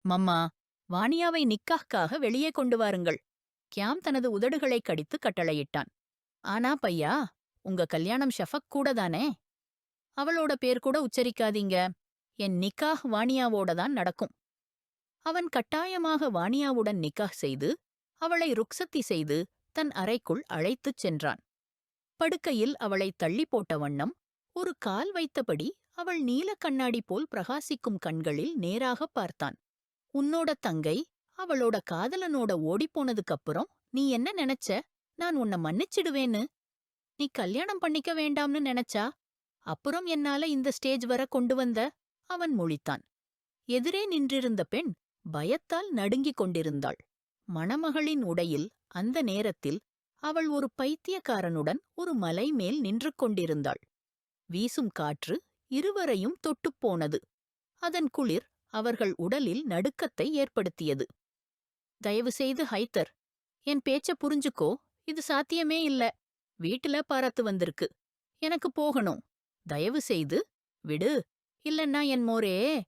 Mamma, வாணியாவை நிக்காஹ்க்காக வெளியே கொண்டு வாருங்கள். கியாம் தனது உதடுகளை கடித்து கட்டளையிட்டான். ஆனா பையா, உங்க கல்யாணம் ஷஃபக் கூட தானே? அவளோட பேர் கூட உச்சரிக்காதீங்க. என் நிக்காஹ் வாணியாவோட தான் நடக்கும். அவன் கட்டாயமாக வாணியாவுடன் நிக்காஹ் செய்து, அவளை ருக்சத்தி செய்து, தன் அறைக்குள் அழைத்துச் சென்றான். படுக்கையில் அவளை தள்ளி போட்ட வண்ணம், ஒரு கால் வைத்தபடி அவள் நீலக் கண்ணாடி போல் பிரகாசிக்கும் கண்களில் நேராகப் பார்த்தான். உன்னோட தங்கை அவளோட காதலனோட ஓடிப்போனதுக்கப்புறம் நீ என்ன நினைச்ச? நான் உன்னை மன்னிச்சிடுவேன்னு. நீ கல்யாணம் பண்ணிக்க வேண்டாம்னு நினைச்சா அப்புறம் என்னால இந்த ஸ்டேஜ் வர கொண்டு வந்த? அவன் முழித்தான். எதிரே நின்றிருந்த பெண் பயத்தால் நடுங்கிக் கொண்டிருந்தாள். மணமகளின் உடையில் அந்த நேரத்தில் அவள் ஒரு பைத்தியக்காரனுடன் ஒரு மலை மேல் நின்று கொண்டிருந்தாள். வீசும் காற்று இருவரையும் தொட்டுப்போனது. அதன் குளிர் அவர்கள் உடலில் நடுக்கத்தை ஏற்படுத்தியது. தயவு செய்து ஹைதர், என் பேச்ச புரிஞ்சுக்கோ. இது சாத்தியமே இல்ல. வீட்டுல பாராத்து வந்திருக்கு. எனக்கு போகணும். தயவு செய்து விடு. இல்லன்னா என் மோரே,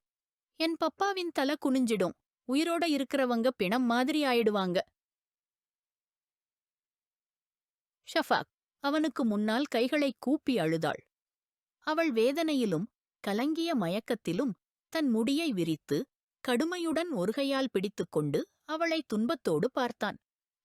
என் பப்பாவின் தலை குனிஞ்சிடும். உயிரோட இருக்கிறவங்க பிணம் மாதிரி ஆயிடுவாங்க. ஷஃபாக் அவனுக்கு முன்னால் கைகளைக் கூப்பி அழுதாள். அவள் வேதனையிலும் கலங்கிய மயக்கத்திலும் தன் முடியை விரித்து கடுமையுடன் ஒரு கையால் பிடித்துக்கொண்டு அவளை துன்பத்தோடு பார்த்தான்.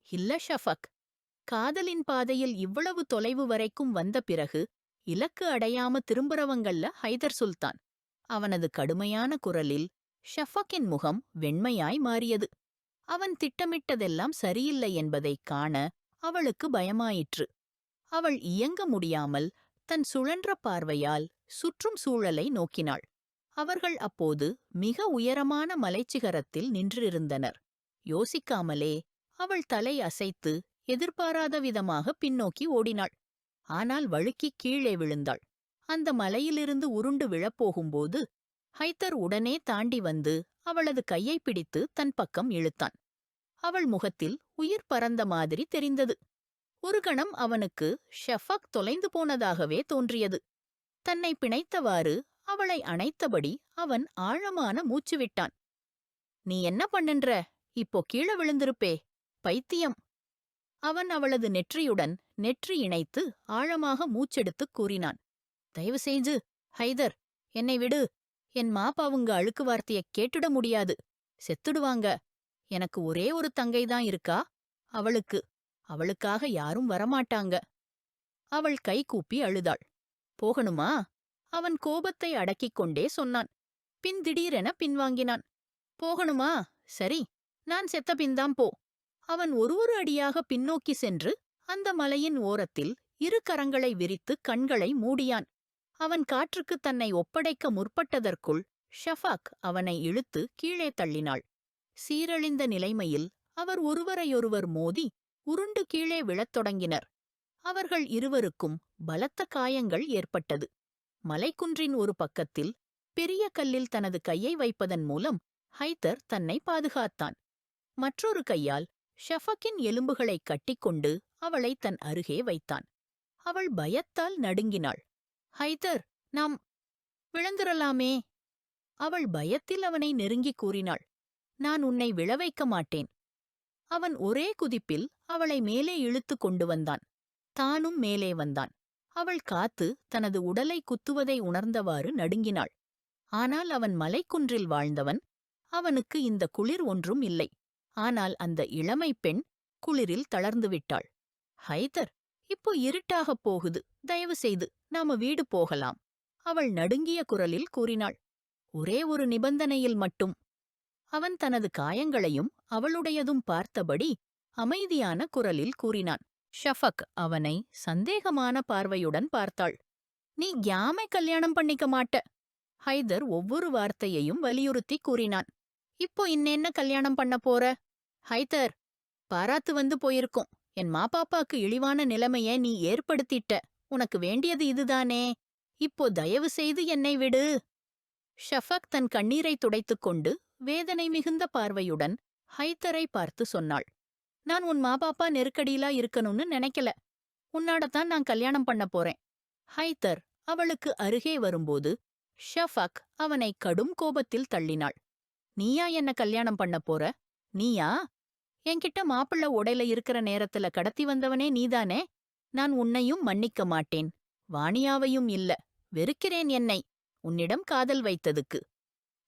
இல்ல ஷஃபக், காதலின் பாதையில் இவ்வளவு தொலைவு வரைக்கும் வந்த பிறகு இலக்கு அடையாம திரும்புறவங்கல்ல ஹைதர் சுல்தான். அவனது கடுமையான குரலில் ஷஃபக்கின் முகம் வெண்மையாய் மாறியது. அவன் திட்டமிட்டதெல்லாம் சரியில்லை என்பதைக் காண அவளுக்கு பயமாயிற்று. அவள் இயங்க முடியாமல் தன் சுழன்ற பார்வையால் சுற்றும் சூழலை நோக்கினாள். அவர்கள் அப்போது மிக உயரமான மலைச்சிகரத்தில் நின்றிருந்தனர். யோசிக்காமலே அவள் தலை அசைத்து எதிர்பாராத விதமாக பின்னோக்கி ஓடினாள். ஆனால் வழுக்கிக் கீழே விழுந்தாள். அந்த மலையிலிருந்து உருண்டு விழப்போகும்போது ஹைதர் உடனே தாண்டி வந்து அவளது கையை பிடித்து தன் பக்கம் இழுத்தான். அவள் முகத்தில் உயிர் பறந்த மாதிரி தெரிந்தது. ஒரு கணம் அவனுக்கு ஷஃபக் தொலைந்து போனதாகவே தோன்றியது. தன்னை பிணைத்தவாறு அவளை அணைத்தபடி அவன் ஆழமான மூச்சு விட்டான். நீ என்ன பண்ணுன்ற? இப்போ கீழே விழுந்திருப்பே. பைத்தியம். அவன் அவளது நெற்றியுடன் நெற்றி இணைத்து ஆழமாக மூச்செடுத்துக் கூறினான். தயவு செய்து ஹைதர், என்னை விடு. என் மாப்பாவுங்க அழுக்கு வார்த்தைய கேட்டுட முடியாது. செத்துடுவாங்க. எனக்கு ஒரே ஒரு தங்கைதான் இருக்கா. அவளுக்காக யாரும் வரமாட்டாங்க. அவள் கை கூப்பி அழுதாள். போகணுமா? அவன் கோபத்தை அடக்கிக் கொண்டே சொன்னான். பின் திடீரென பின்வாங்கினான். போகணுமா? சரி, நான் செத்த பின்தாம் போ. அவன் ஒரு அடியாக பின்னோக்கி சென்று அந்த மலையின் ஓரத்தில் இரு கரங்களை விரித்து கண்களை மூடியான். அவன் காற்றுக்கு தன்னை ஒப்படைக்க முற்பட்டதற்குள் ஷஃபாக் அவனை இழுத்து கீழே தள்ளினாள். சீரழிந்த நிலைமையில் அவர் ஒருவரையொருவர் மோதி உருண்டு கீழே விழத் தொடங்கினர். அவர்கள் இருவருக்கும் பலத்த காயங்கள் ஏற்பட்டது. மலைக்குன்றின் ஒரு பக்கத்தில் பெரிய கல்லில் தனது கையை வைப்பதன் மூலம் ஹைதர் தன்னை பாதுகாத்தான். மற்றொரு கையால் ஷஃபக்கின் எலும்புகளைக் கட்டிக்கொண்டு அவளை தன் அருகே வைத்தான். அவள் பயத்தால் நடுங்கினாள். ஹைதர், நாம் விழுந்துரலாமே. அவள் பயத்தில் அவனை நெருங்கிக் கூறினாள். நான் உன்னை விழவைக்க மாட்டேன். அவன் ஒரே குதிப்பில் அவளை மேலே இழுத்து கொண்டு வந்தான். தானும் மேலே வந்தான். அவள் காத்து தனது உடலை குத்துவதை உணர்ந்தவாறு நடுங்கினாள். ஆனால் அவன் மலைக்குன்றில் வாழ்ந்தவன். அவனுக்கு இந்த குளிர் ஒன்றும் இல்லை. ஆனால் அந்த இளமை பெண் குளிரில் தளர்ந்துவிட்டாள். ஹைதர், இப்போ இருட்டாகப் போகுது. தயவு செய்து நாம வீடு போகலாம். அவள் நடுங்கிய குரலில் கூறினாள். ஒரே ஒரு நிபந்தனையில் மட்டும். அவன் தனது காயங்களையும் அவளுடையதும் பார்த்தபடி அமைதியான குரலில் கூறினான். ஷஃபக் அவனை சந்தேகமான பார்வையுடன் பார்த்தாள். நீ யாமை கல்யாணம் பண்ணிக்க மாட்ட. ஹைதர் ஒவ்வொரு வார்த்தையையும் வலியுறுத்தி கூறினான். இப்போ இன்னென்ன கல்யாணம் பண்ண போற? ஹைதர், பாராத்து வந்து போயிருக்கும். என் மாப்பாப்பாக்கு இழிவான நிலைமைய நீ ஏற்படுத்திட்ட. உனக்கு வேண்டியது இதுதானே. இப்போ தயவு செய்து என்னை விடு. ஷஃபக் தன் கண்ணீரை துடைத்துக்கொண்டு வேதனை மிகுந்த பார்வையுடன் ஹைதரை பார்த்து சொன்னாள். நான் உன் மாபாப்பா நெருக்கடியிலா இருக்கணும்னு நினைக்கல. உன்னாடத்தான் நான் கல்யாணம் பண்ண போறேன். ஹைதர் அவளுக்கு அருகே வரும்போது ஷஃபக் அவனை கடும் கோபத்தில் தள்ளினாள். நீயா என்ன கல்யாணம் பண்ண போற? நீயா? என்கிட்ட மாப்பிள்ள உடையில இருக்கிற நேரத்துல கடத்தி வந்தவனே நீதானே? நான் உன்னையும் மன்னிக்க மாட்டேன். வாணியாவையும் இல்ல. வெறுக்கிறேன் என்னை உன்னிடம் காதல் வைத்ததுக்கு.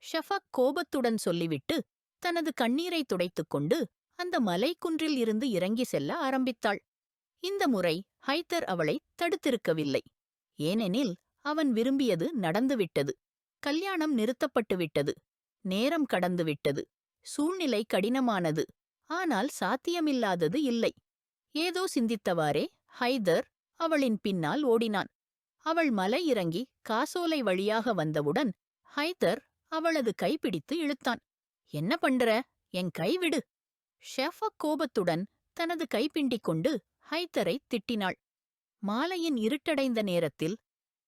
ஷஃபக் கோபத்துடன் சொல்லிவிட்டு தனது கண்ணீரை துடைத்துக் கொண்டு அந்த மலைக்குன்றில் இருந்து இறங்கி செல்ல ஆரம்பித்தாள். இந்த முறை ஹைதர் அவளை தடுத்திருக்கவில்லை. ஏனெனில் அவன் விரும்பியது நடந்துவிட்டது. கல்யாணம் நிறுத்தப்பட்டு விட்டது. நேரம் கடந்து விட்டது. சூழ்நிலை கடினமானது. ஆனால் சாத்தியமில்லாதது இல்லை. ஏதோ சிந்தித்தவாறே ஹைதர் அவளின் பின்னால் ஓடினான். அவள் மலை இறங்கி காசோலை வழியாக வந்தவுடன் ஹைதர் அவளது கைப்பிடித்து இழுத்தான். என்ன பண்ற? என் கைவிடு! ஷெஃபக் கோபத்துடன் தனது கைப்பிண்டிக் கொண்டு ஹைதரை திட்டினாள். மாலையின் இருட்டடைந்த நேரத்தில்,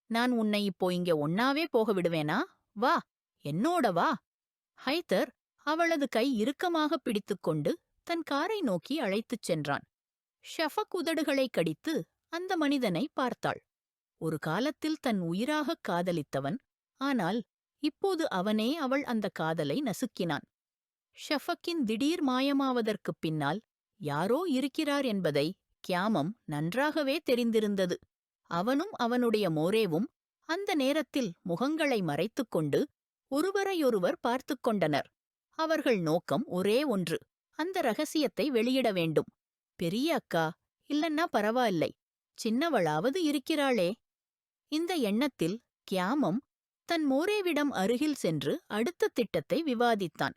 நான் உன்னை இப்போ இங்க ஒன்னாவே போக விடுவேனா? வா, என்னோட வா! ஹைதர் அவளது கை இறுக்கமாக பிடித்துக்கொண்டு தன் காரை நோக்கி அழைத்துச் சென்றான். ஷஃபக் உதடுகளை கடித்து அந்த மனிதனை பார்த்தாள். ஒரு காலத்தில் தன் உயிராகக் காதலித்தவன், ஆனால் இப்போது அவனே அவள் அந்த காதலை நசுக்கினான். ஷஃபக்கின் திடீர் மாயமாவதற்குப் பின்னால் யாரோ இருக்கிறார் என்பதை கியாமம் நன்றாகவே தெரிந்திருந்தது. அவனும் அவனுடைய மோரேவும் அந்த நேரத்தில் முகங்களை மறைத்துக்கொண்டு ஒருவரையொருவர் பார்த்துக் கொண்டனர். அவர்கள் நோக்கம் ஒரே ஒன்று, அந்த ரகசியத்தை வெளியிட வேண்டும். பெரிய அக்கா இல்லன்னா பரவாயில்லை, சின்னவளாவது இருக்கிறாளே. இந்த எண்ணத்தில் கியாமம் தன் மோரேவிடம் அருகில் சென்று அடுத்த திட்டத்தை விவாதித்தான்.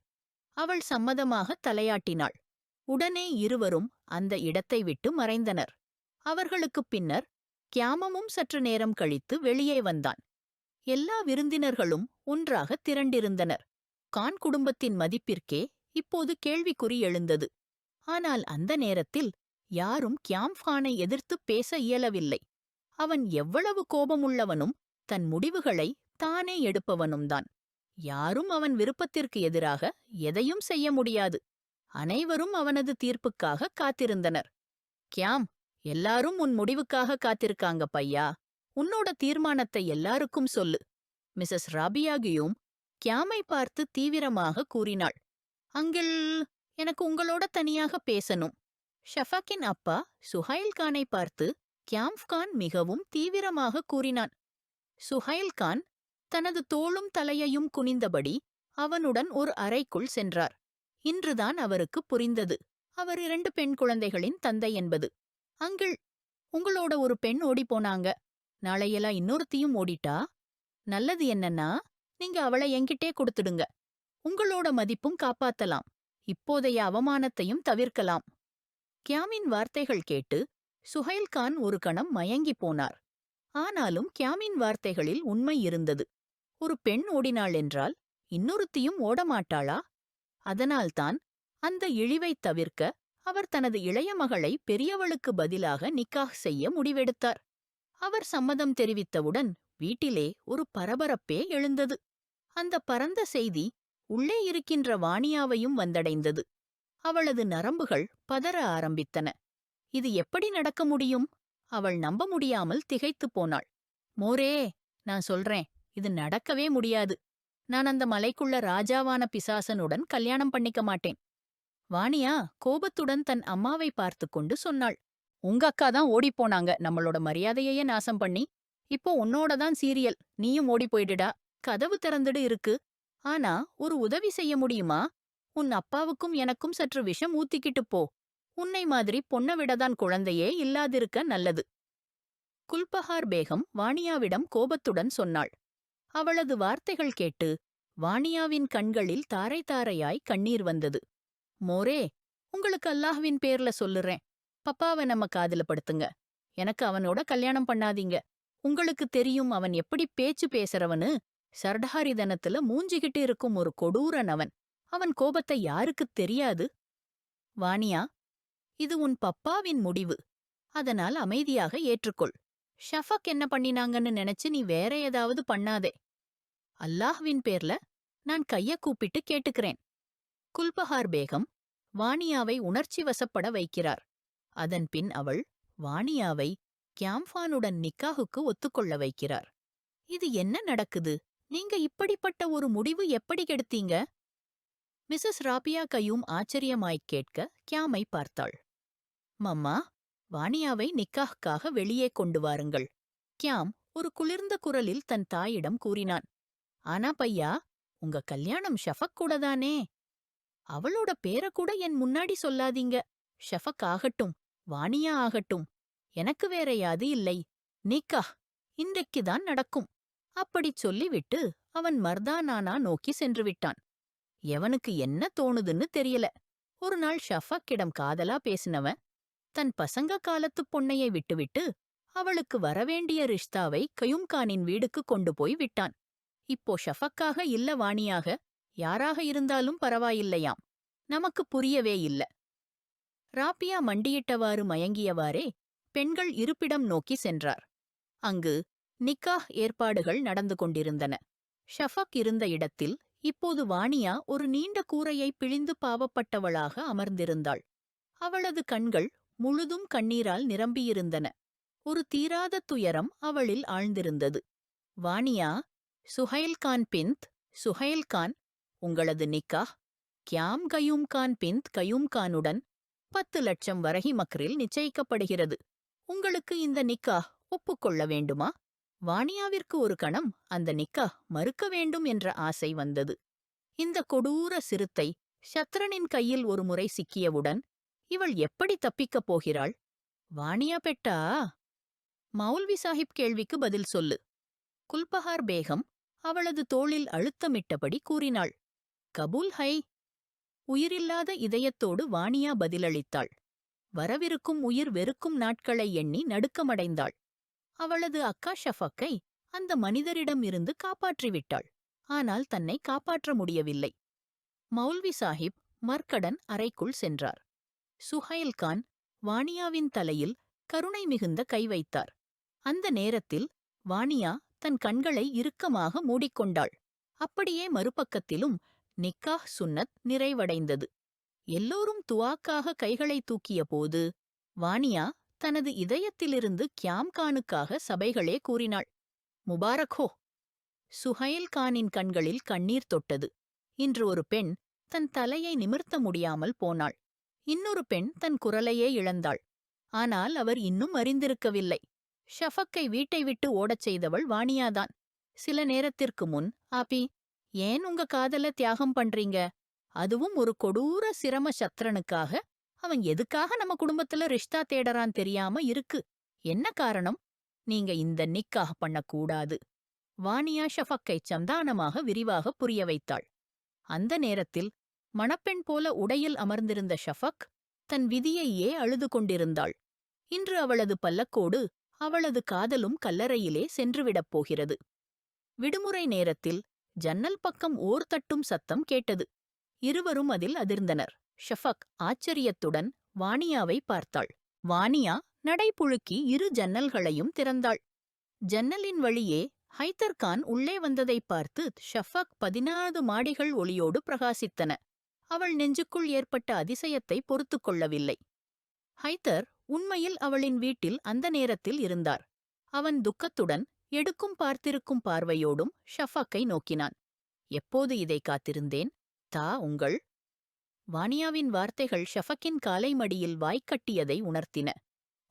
அவள் சம்மதமாக தலையாட்டினாள். உடனே இருவரும் அந்த இடத்தை விட்டு மறைந்தனர். அவர்களுக்குப் பின்னர் கியாமமும் சற்று நேரம் கழித்து வெளியே வந்தான். எல்லா விருந்தினர்களும் ஒன்றாக திரண்டிருந்தனர். கான் குடும்பத்தின் மதிப்பிற்கே இப்போது கேள்விக்குறி எழுந்தது. ஆனால் அந்த நேரத்தில் யாரும் கியாம்ஃபானை எதிர்த்துப் பேச இயலவில்லை. அவன் எவ்வளவு கோபமுள்ளவனும் தன் முடிவுகளை தானே எடுப்பவனும்தான். யாரும் அவன் விருப்பத்திற்கு எதிராக எதையும் செய்ய முடியாது. அனைவரும் அவனது தீர்ப்புக்காக காத்திருந்தனர். கியாம், எல்லாரும் உன் முடிவுக்காக காத்திருக்காங்க பையா. உன்னோட தீர்மானத்தை எல்லாருக்கும் சொல்லு. மிஸ்ஸஸ் ராபியாகியும் கியாமை பார்த்து தீவிரமாக கூறினாள். அங்கிள், எனக்கு உங்களோட தனியாக பேசணும். ஷஃபக்கின் அப்பா சுஹைல் கானை பார்த்து கியாம்ஃகான் மிகவும் தீவிரமாக கூறினான். சுஹைல் கான் தனது தோளும் தலையையும் குனிந்தபடி அவனுடன் ஒரு அறைக்குள் சென்றார். இன்றுதான் அவருக்கு புரிந்தது, அவர் 2 பெண் குழந்தைகளின் தந்தை என்பது. அங்கிள், உங்களோட ஒரு பெண் ஓடிப்போனாங்க. நாளையெல்லாம் இன்னொருத்தியும் ஓடிட்டா? நல்லது என்னன்னா, நீங்க அவளை என்கிட்டே கொடுத்துடுங்க. உங்களோட மதிப்பும் காப்பாத்தலாம். இப்போதைய அவமானத்தையும் தவிர்க்கலாம். கியாமின் வார்த்தைகள் கேட்டு சுஹைல் கான் ஒரு கணம் மயங்கிப் போனார். ஆனாலும் கியாமின் வார்த்தைகளில் உண்மை இருந்தது. ஒரு பெண் ஓடினாள் என்றால் இன்னொருத்தியும் ஓடமாட்டாளா? அதனால்தான் அந்த இழிவைத் தவிர்க்க அவர் தனது இளைய மகளை பெரியவளுக்கு பதிலாக நிக்காஹ் செய்ய முடிவெடுத்தார். அவர் சம்மதம் தெரிவித்தவுடன் வீட்டிலே ஒரு பரபரப்பே எழுந்தது. அந்த பரந்த செய்தி உள்ளே இருக்கின்ற வாணியாவையும் வந்தடைந்தது. அவளது நரம்புகள் பதற ஆரம்பித்தன. இது எப்படி நடக்க முடியும்? அவள் நம்ப முடியாமல் திகைத்துப் போனாள். மோரே, நான் சொல்றேன், இது நடக்கவே முடியாது. நான் அந்த மலைக்குள்ள ராஜாவான பிசாசனுடன் கல்யாணம் பண்ணிக்க மாட்டேன். வாணியா கோபத்துடன் தன் அம்மாவை பார்த்து கொண்டு சொன்னாள். உங்க அக்கா தான் ஓடிப்போனாங்க, நம்மளோட மரியாதையே நாசம் பண்ணி. இப்போ உன்னோட தான் சீரியல், நீயும் ஓடி போயிடுடா. கதவு திறந்துடு இருக்கு. ஆனா ஒரு உதவி செய்ய முடியுமா? உன் அப்பாவுக்கும் எனக்கும் சற்று விஷம் ஊத்திக்கிட்டு போ. உன்னை மாதிரி பொண்ணை விடதான் குழந்தையே இல்லாதிருக்க நல்லது. குல்பஹார் பேகம் வாணியாவிடம் கோபத்துடன் சொன்னாள். அவளது வார்த்தைகள் கேட்டு வாணியாவின் கண்களில் தாரை தாரையாய் கண்ணீர் வந்தது. மோரே, உங்களுக்கு அல்லாஹ்வின் பேர்ல சொல்லுறேன், பப்பாவை நம்ம காதுல படுத்துங்க. எனக்கு அவனோட கல்யாணம் பண்ணாதீங்க. உங்களுக்கு தெரியும் அவன் எப்படி பேச்சு பேசுறவனு. சர்டாரிதனத்துல மூஞ்சிகிட்டு இருக்கும் ஒரு கொடூரன் அவன். அவன் கோபத்தை யாருக்குத் தெரியாது? வாணியா, இது உன் பப்பாவின் முடிவு. அதனால் அமைதியாக ஏற்றுக்கொள். ஷஃபக் என்ன பண்ணினாங்கன்னு நினைச்சு நீ வேற ஏதாவது பண்ணாதே. அல்லாஹ்வின் பேர்ல நான் கைய கூப்பிட்டு கேட்டுக்கிறேன். குல்பஹார் பேகம் வாணியாவை உணர்ச்சி வசப்பட வைக்கிறார். அதன்பின் அவள் வாணியாவை கியாம்ஃபானுடன் நிக்காஹுக்கு ஒத்துக்கொள்ள வைக்கிறார். இது என்ன நடக்குது? நீங்க இப்படிப்பட்ட ஒரு முடிவு எப்படி கெடுத்தீங்க? மிஸ்ஸஸ் ராபியா கையூம் ஆச்சரியமாய்க் கேட்க கியாமை பார்த்தாள். மம்மா, வாணியாவை நிக்காஹ்க்காக வெளியே கொண்டு வாருங்கள். கியாம் ஒரு குளிர்ந்த குரலில் தன் தாயிடம் கூறினான். ஆனா பையா, உங்க கல்யாணம் ஷஃபக் கூடதானே? அவளோட பேர கூட என் முன்னாடி சொல்லாதீங்க. ஷஃபக் ஆகட்டும், வாணியா ஆகட்டும், எனக்கு வேற யாது இல்லை. நிக்காஹ் இன்றைக்குதான் நடக்கும். அப்படிச் சொல்லிவிட்டு அவன் மர்தானானா நோக்கி சென்று விட்டான். எவனுக்கு என்ன தோணுதுன்னு தெரியல. ஒரு நாள் ஷஃபக்கிடம் காதலா பேசினவன் தன் பசங்க காலத்துப் பொண்ணையை விட்டுவிட்டு அவளுக்கு வரவேண்டிய ரிஷ்தாவை கயூம்கானின் வீடுக்கு கொண்டு போய் விட்டான். இப்போ ஷஃபக்காக இல்ல வாணியாக யாராக இருந்தாலும் பரவாயில்லையாம். நமக்கு புரியவே இல்ல. ராபியா மண்டியிட்டவாறு மயங்கியவாறே பெண்கள் இருப்பிடம் நோக்கி சென்றார். அங்கு நிக்காஹ் ஏற்பாடுகள் நடந்து கொண்டிருந்தன. ஷஃபக் இருந்த இடத்தில் இப்போது வாணியா ஒரு நீண்ட கூரையை பிழிந்து பாவப்பட்டவளாக அமர்ந்திருந்தாள். அவளது கண்கள் முழுதும் கண்ணீரால் நிரம்பியிருந்தன. ஒரு தீராத துயரம் அவளில் ஆழ்ந்திருந்தது. வாணியா, சுஹைல்கான் பிந்த், சுஹைல்கான், உங்களது நிக்காஹ் கியாம் கயூம்கான் பிந்த் கயூம்கானுடன் 10 லட்சம் வரஹி மக்ரில் நிச்சயிக்கப்படுகிறது. உங்களுக்கு இந்த நிக்காஹ் ஒப்புக்கொள்ள வேண்டுமா? வாணியாவிற்கு ஒரு கணம் அந்த நிக்காஹ் மறுக்க வேண்டும் என்ற ஆசை வந்தது. இந்த கொடூர சிறுத்தை ஷத்ரனின் கையில் ஒரு முறை சிக்கியவுடன் இவள் எப்படி தப்பிக்கப் போகிறாள்? வாணியா பெட்டா? மௌல்வி சாஹிப் கேள்விக்கு பதில் சொல்லு. குல்பஹார் பேகம் அவளது தோளில் அழுத்தமிட்டபடி கூறினாள். கபூல் ஹை. உயிரில்லாத இதயத்தோடு வாணியா பதிலளித்தாள். வரவிருக்கும் உயிர் வெறுக்கும் நாட்களை எண்ணி நடுக்கமடைந்தாள். அவளது அக்கா ஷஃபக்கை அந்த மனிதரிடம் இருந்து காப்பாற்றிவிட்டாள். ஆனால் தன்னை காப்பாற்ற முடியவில்லை. மௌல்வி சாஹிப் மர்கடன் அறைக்குள் சென்றார். சுஹைல்கான் வாணியாவின் தலையில் கருணை மிகுந்த கை வைத்தார். அந்த நேரத்தில் வாணியா தன் கண்களை இறுக்கமாக மூடிக்கொண்டாள். அப்படியே மறுபக்கத்திலும் நிக்காஹ் சுன்னத் நிறைவடைந்தது. எல்லோரும் துவாக்காக கைகளை தூக்கிய போது வாணியா தனது இதயத்திலிருந்து கியாம்கானுக்காக சபைகளே கூறினாள். முபாரக் ஹோ. சுஹைல்கானின் கண்களில் கண்ணீர் தொட்டது. இன்று ஒரு பெண் தன் தலையை நிமிர்த்த முடியாமல் போனாள். இன்னொரு பெண் தன் குரலையே இழந்தாள். ஆனால் அவர் இன்னும் அறிந்திருக்கவில்லை. ஷஃபக்கை வீட்டை விட்டு ஓடச் செய்தவள் வாணியாதான். சில நேரத்திற்கு முன், ஆபி, ஏன் உங்க காதல தியாகம் பண்றீங்க? அதுவும் ஒரு கொடூர சிரம சத்ரனுக்காக. அவன் எதுக்காக நம்ம குடும்பத்துல ரிஷ்தா தேடறான் தெரியாம இருக்கு. என்ன காரணம்? நீங்க இந்த நிக்காஹ் பண்ணக்கூடாது. வாணியா ஷஃபக்கை சந்தானமாக விரிவாக புரிய வைத்தாள். அந்த நேரத்தில் மணப்பெண் போல உடையில் அமர்ந்திருந்த ஷஃபக் தன் விதியையே அழுது கொண்டிருந்தாள். இன்று அவளது பல்லக்கோடு அவளது காதலும் கல்லறையிலே சென்றுவிடப் போகிறது. விடுமுறை நேரத்தில் ஜன்னல் பக்கம் ஓர் தட்டும் சத்தம் கேட்டது. இருவரும் அதில் அதிர்ந்தனர். ஷஃபக் ஆச்சரியத்துடன் வாணியாவை பார்த்தாள். வாணியா நடைபுழுக்கி 2 ஜன்னல்களையும் திறந்தாள். ஜன்னலின் வழியே ஹைதர்கான் உள்ளே வந்ததைப் பார்த்து ஷஃபக் 14 மாடிகள் ஒளியோடு பிரகாசித்தன. அவள் நெஞ்சுக்குள் ஏற்பட்ட அதிசயத்தை பொறுத்துக் கொள்ளவில்லை. ஹைதர் உண்மையில் அவளின் வீட்டில் அந்த நேரத்தில் இருந்தார். அவன் துக்கத்துடன் எடுக்கும் பார்த்திருக்கும் பார்வையோடும் ஷஃபக்கை நோக்கினான். எப்போது இதை காத்திருந்தேன். தா உங்கள். வாணியாவின் வார்த்தைகள் ஷஃபக்கின் காலை மடியில் வாய்க்கட்டியதை உணர்த்தின.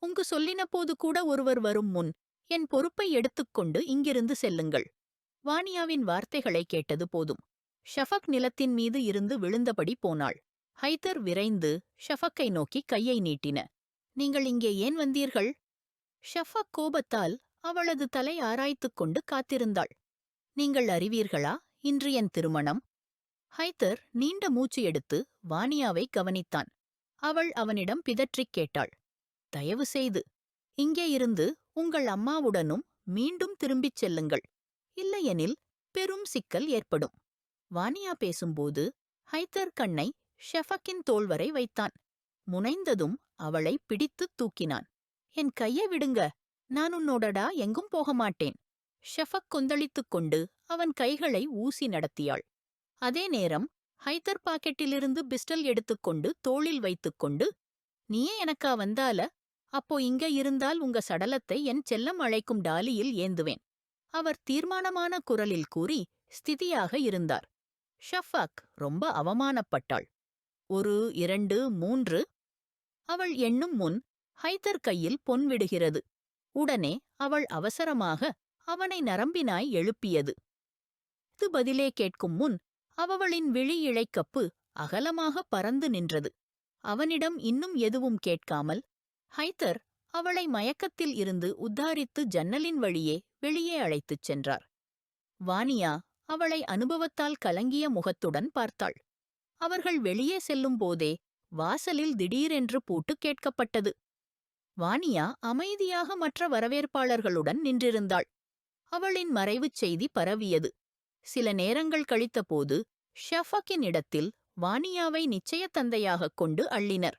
உங்கு சொல்லினபோது கூட ஒருவர் வரும் முன் என் பொறுப்பை எடுத்துக்கொண்டு இங்கிருந்து செல்லுங்கள். வாணியாவின் வார்த்தைகளை கேட்டது போதும். ஷஃபக் நிலத்தின் மீது இருந்து விழுந்தபடி போனாள். ஹைதர் விரைந்து ஷஃபக்கை நோக்கி கையை நீட்டின. நீங்கள் இங்கே ஏன் வந்தீர்கள்? ஷஃபக் கோபத்தால் அவளது தலை ஆராய்த்துக் கொண்டு காத்திருந்தாள். நீங்கள் அறிவீர்களா, இன்று என் திருமணம்? ஹைதர் நீண்ட மூச்சு எடுத்து வாணியாவை கவனித்தான். அவள் அவனிடம் பிதற்றிக் கேட்டாள். தயவு செய்து இங்கே இருந்து உங்கள் அம்மாவுடனும் மீண்டும் திரும்பிச் செல்லுங்கள். இல்லையெனில் பெரும் சிக்கல் ஏற்படும். வாணியா பேசும்போது ஹைதர் கண்ணை ஷெஃபக்கின் தோள்வரை வைத்தான். முனைந்ததும் அவளை பிடித்துத் தூக்கினான். என் கையை விடுங்க, நான் உன்னோடடா எங்கும் போக மாட்டேன். ஷெஃபக் கொந்தளித்துக் கொண்டு அவன் கைகளை ஊசி நடத்தியாள். அதே நேரம் ஹைதர் பாக்கெட்டிலிருந்து பிஸ்டல் எடுத்துக்கொண்டு தோளில் வைத்துக்கொண்டு, நீயே எனக்கா வந்தால, அப்போ இங்க இருந்தால் உங்க சடலத்தை என் செல்லம் அழைக்கும் டாலியில் ஏந்துவேன். அவர் தீர்மானமான குரலில் கூறி ஸ்திதியாக இருந்தார். ஷஃபாக் ரொம்ப அவமானப்பட்டாள். 1, 2, 3. அவள் எண்ணும் முன் ஹைதர் கையில் பொன் விடுகிறது. உடனே அவள் அவசரமாக அவனை நரம்பினாய் எழுப்பியது. இது பதிலே கேட்கும் முன் அவளின் விழி இழைக்கப்பு அகலமாக பறந்து நின்றது. அவனிடம் இன்னும் எதுவும் கேட்காமல் ஹைதர் அவளை மயக்கத்தில் இருந்து உத்தாரித்து ஜன்னலின் வழியே வெளியே அழைத்துச் சென்றார். வானியா அவளை அனுபவத்தால் கலங்கிய முகத்துடன் பார்த்தாள். அவர்கள் வெளியே செல்லும் போதே வாசலில் திடீரென்று பூட்டு கேட்கப்பட்டது. வானியா அமைதியாக மற்ற வரவேற்பாளர்களுடன் நின்றிருந்தாள். அவளின் மறைவுச் செய்தி பரவியது. சில நேரங்கள் கழித்தபோது ஷஃபாக்கின் இடத்தில் வானியாவை நிச்சயத்தந்தையாகக் கொண்டு அள்ளினர்.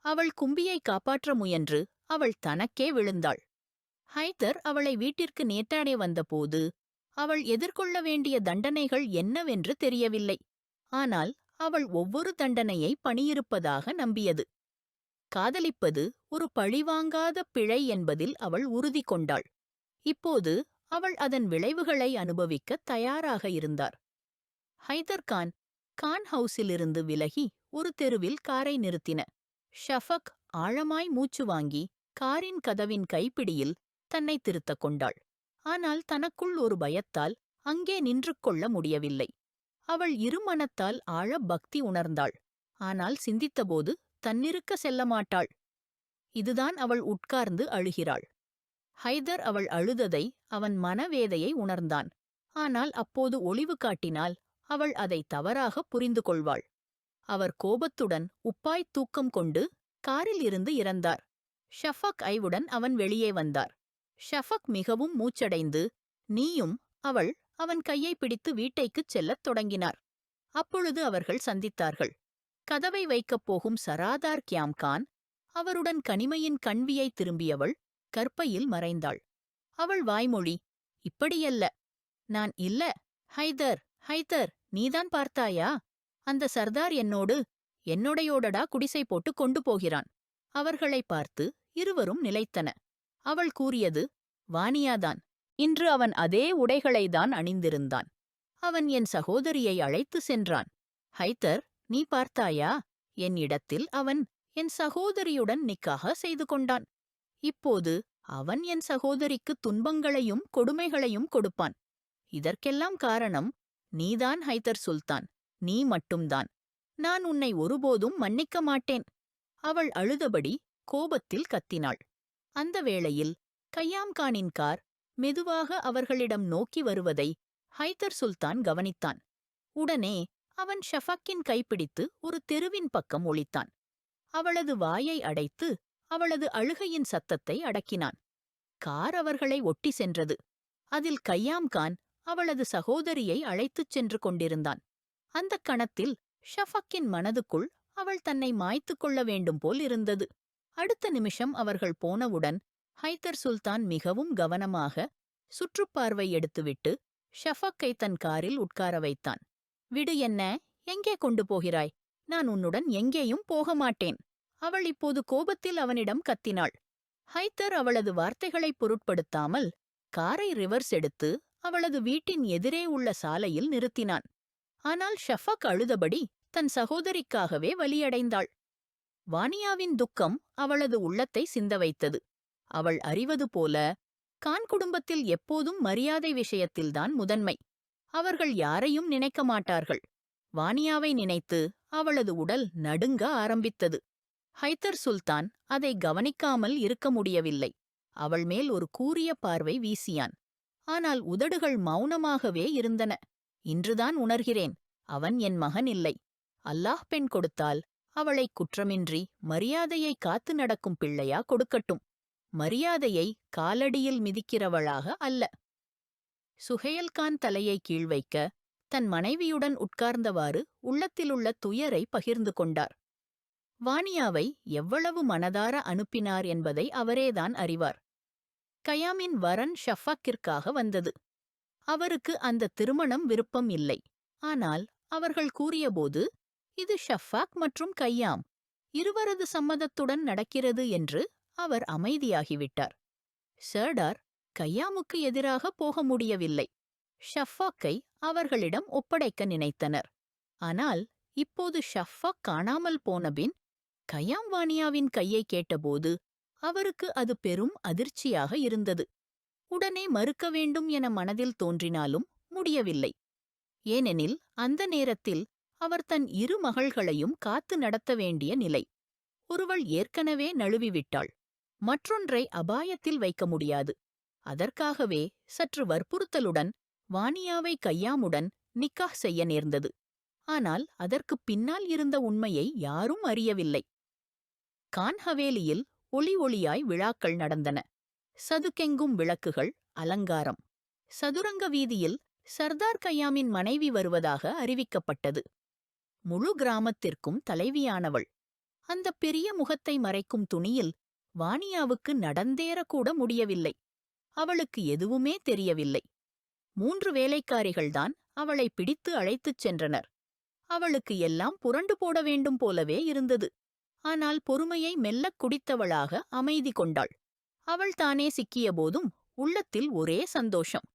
அவள் கும்பியை காப்பாற்ற முயன்று அவள் தனக்கே விழுந்தாள். ஹைதர் அவளை வீட்டிற்கு நேற்றாடே வந்தபோது அவள் எதிர்கொள்ள வேண்டிய தண்டனைகள் என்னவென்று தெரியவில்லை. ஆனால் அவள் ஒவ்வொரு தண்டனையை பணியிருப்பதாக நம்பியது. காதலிப்பது ஒரு பழிவாங்காத பிழை என்பதில் அவள் உறுதி கொண்டாள். இப்போது அவள் அதன் விளைவுகளை அனுபவிக்க தயாராக இருந்தார். ஹைதர் கான் ஹவுஸிலிருந்து விலகி ஒரு தெருவில் காரை நிறுத்தின. ஷஃபக் ஆழமாய் மூச்சு வாங்கி காரின் கதவின் கைப்பிடியில் தன்னை திருத்தக் கொண்டாள். ஆனால் தனக்குள் ஒரு பயத்தால் அங்கே நின்று கொள்ள முடியவில்லை. அவள் இருமனத்தால் ஆழ பக்தி உணர்ந்தாள். ஆனால் சிந்தித்தபோது தன்னிருக்க செல்ல மாட்டாள். இதுதான் அவள் உட்கார்ந்து அழுகிறாள். ஹைதர் அவள் அழுததை, அவன் மனவேதையை உணர்ந்தான். ஆனால் அப்போது ஒளிவு காட்டினால் அவள் அதை தவறாக புரிந்து கொள்வாள். அவர் கோபத்துடன் உப்பாய்த் தூக்கம் கொண்டு காரில் இருந்து இறந்தார். ஷஃபக் ஐவுடன் அவன் வெளியே வந்தார். ஷஃபக் மிகவும் மூச்சடைந்து நீயும் அவன் கையை பிடித்து வீட்டைக்குச் செல்லத் தொடங்கினார். அப்பொழுது அவர்கள் சந்தித்தார்கள். கதவை வைக்கப் போகும் சராதார் கியாம்கான் அவருடன் கனிமையின் கண்வியை திரும்பியவள் கற்பையில் மறைந்தாள். அவள் வாய்மொழி, இப்படியல்ல. நான் இல்ல. ஹைதர், நீதான் பார்த்தாயா? அந்த சர்தார் என்னோடையோடடா குடிசை போட்டு கொண்டு போகிறான். அவர்களை பார்த்து இருவரும் நிலைத்தன. அவள் கூறியது, வானியாதான். இன்று அவன் அதே உடைகளைதான் அணிந்திருந்தான். அவன் என் சகோதரியை அழைத்து சென்றான். ஹைதர், நீ பார்த்தாயா? என் இடத்தில் அவன் என் சகோதரியுடன் நிக்காக செய்து கொண்டான். இப்போது அவன் என் சகோதரிக்கு துன்பங்களையும் கொடுமைகளையும் கொடுப்பான். இதற்கெல்லாம் காரணம் நீதான் ஹைதர் சுல்தான். நீ மட்டும்தான். நான் உன்னை ஒருபோதும் மன்னிக்க மாட்டேன். அவள் அழுதபடி கோபத்தில் கத்தினாள். அந்த வேளையில் கய்யாம்கானின் கார் மெதுவாக அவர்களிடம் நோக்கி வருவதை ஹைதர் சுல்தான் கவனித்தான். உடனே அவன் ஷஃபாக்கின் கைப்பிடித்து ஒரு தெருவின் பக்கம் ஒளித்தான். அவளது வாயை அடைத்து அவளது அழுகையின் சத்தத்தை அடக்கினான். கார் அவர்களை ஒட்டி சென்றது. அதில் கய்யாம்கான் அவளது சகோதரியை அழைத்துச் சென்று கொண்டிருந்தான். அந்தக் கணத்தில் ஷஃபாக்கின் மனதுக்குள் அவள் தன்னை மாய்த்துக் கொள்ள வேண்டும் போல் இருந்தது. அடுத்த நிமிஷம் அவர்கள் போனவுடன் ஹைதர் சுல்தான் மிகவும் கவனமாக சுற்றுப்பார்வை எடுத்துவிட்டு ஷஃபாக்கை தன் காரில் உட்கார வைத்தான். விடு, என்ன, எங்கே கொண்டு போகிறாய்? நான் உன்னுடன் எங்கேயும் போக மாட்டேன். அவள் இப்போது கோபத்தில் அவனிடம் கத்தினாள். ஹைதர் அவளது வார்த்தைகளைப் பொருட்படுத்தாமல் காரை ரிவர்ஸ் எடுத்து அவளது வீட்டின் எதிரே உள்ள சாலையில் நிறுத்தினான். ஆனால் ஷஃபாக் அழுதபடி தன் சகோதரிக்காகவே வலியடைந்தாள். வானியாவின் துக்கம் அவளது உள்ளத்தை சிந்த வைத்தது. அவள் அறிவது போல கான் குடும்பத்தில் எப்போதும் மரியாதை விஷயத்தில்தான் முதன்மை. அவர்கள் யாரையும் நினைக்க மாட்டார்கள். வானியாவை நினைத்து அவளது உடல் நடுங்க ஆரம்பித்தது. ஹைதர் சுல்தான் அதை கவனிக்காமல் இருக்க முடியவில்லை. அவள் மேல் ஒரு கூரிய பார்வை வீசியான். ஆனால் உதடுகள் மௌனமாகவே இருந்தன. இன்றுதான் உணர்கிறேன், அவன் என் மகன் இல்லை. அல்லாஹ் பெண் கொடுத்தால் அவளை குற்றமின்றி மரியாதையை காத்து நடக்கும் பிள்ளையா கொடுக்கட்டும். மரியாதையை காலடியில் மிதிக்கிறவளாக அல்ல. சுஹேல்கான் தலையை கீழ்வைக்க தன் மனைவியுடன் உட்கார்ந்தவாறு உள்ளத்திலுள்ள துயரை பகிர்ந்து கொண்டார். வானியாவை எவ்வளவு மனதார அனுப்பினார் என்பதை அவரேதான் அறிவார். கயாமின் வரன் ஷஃபாக்கிற்காக வந்தது. அவருக்கு அந்த திருமணம் விருப்பம் இல்லை. ஆனால் அவர்கள் கூறியபோது இது ஷஃபாக் மற்றும் கய்யாம் இருவரது சம்மதத்துடன் நடக்கிறது என்று அவர் அமைதியாகிவிட்டார். சர்டார் கய்யாமுக்கு எதிராக போக முடியவில்லை. ஷஃபாக்கை அவர்களிடம் ஒப்படைக்க நினைத்தனர். ஆனால் இப்போது ஷஃபாக் காணாமல் போனபின் கயாம் வானியாவின் கையை கேட்டபோது அவருக்கு அது பெரும் அதிர்ச்சியாக இருந்தது. உடனே மறுக்க வேண்டும் என மனதில் தோன்றினாலும் முடியவில்லை. ஏனெனில் அந்த நேரத்தில் அவர் தன் இரு மகள்களையும் காத்து நடத்த வேண்டிய நிலை. ஒருவள் ஏற்கனவே நழுவிவிட்டாள், மற்றொன்றை அபாயத்தில் வைக்க முடியாது. அதற்காகவே சற்று வற்புறுத்தலுடன் வானியாவை கையாமுடன் நிக்காஹ் செய்ய நேர்ந்தது. ஆனால் அதற்குப் பின்னால் இருந்த உண்மையை யாரும் அறியவில்லை. கான் ஹவேலியில் ஒளி ஒளியாய் விழாக்கள் நடந்தன. சதுக்கெங்கும் விளக்குகள், அலங்காரம். சதுரங்க வீதியில் சர்தார் கயாமின் மனைவி வருவதாக அறிவிக்கப்பட்டது. முழு கிராமத்திற்கும் தலைவியானவள். அந்த பெரிய முகத்தை மறைக்கும் துணியில் வானியாவுக்கு நடந்தேறக்கூட முடியவில்லை. அவளுக்கு எதுவுமே தெரியவில்லை. 3 வேலைக்காரிகள்தான் அவளை பிடித்து அழைத்துச் சென்றனர். அவளுக்கு எல்லாம் புரண்டு போட வேண்டும் போலவே இருந்தது. ஆனால் பொறுமையை மெல்லக் குடித்தவளாக அமைதி கொண்டாள். அவள் தானே சிக்கியபோதும் உள்ளத்தில் ஒரே சந்தோஷம்.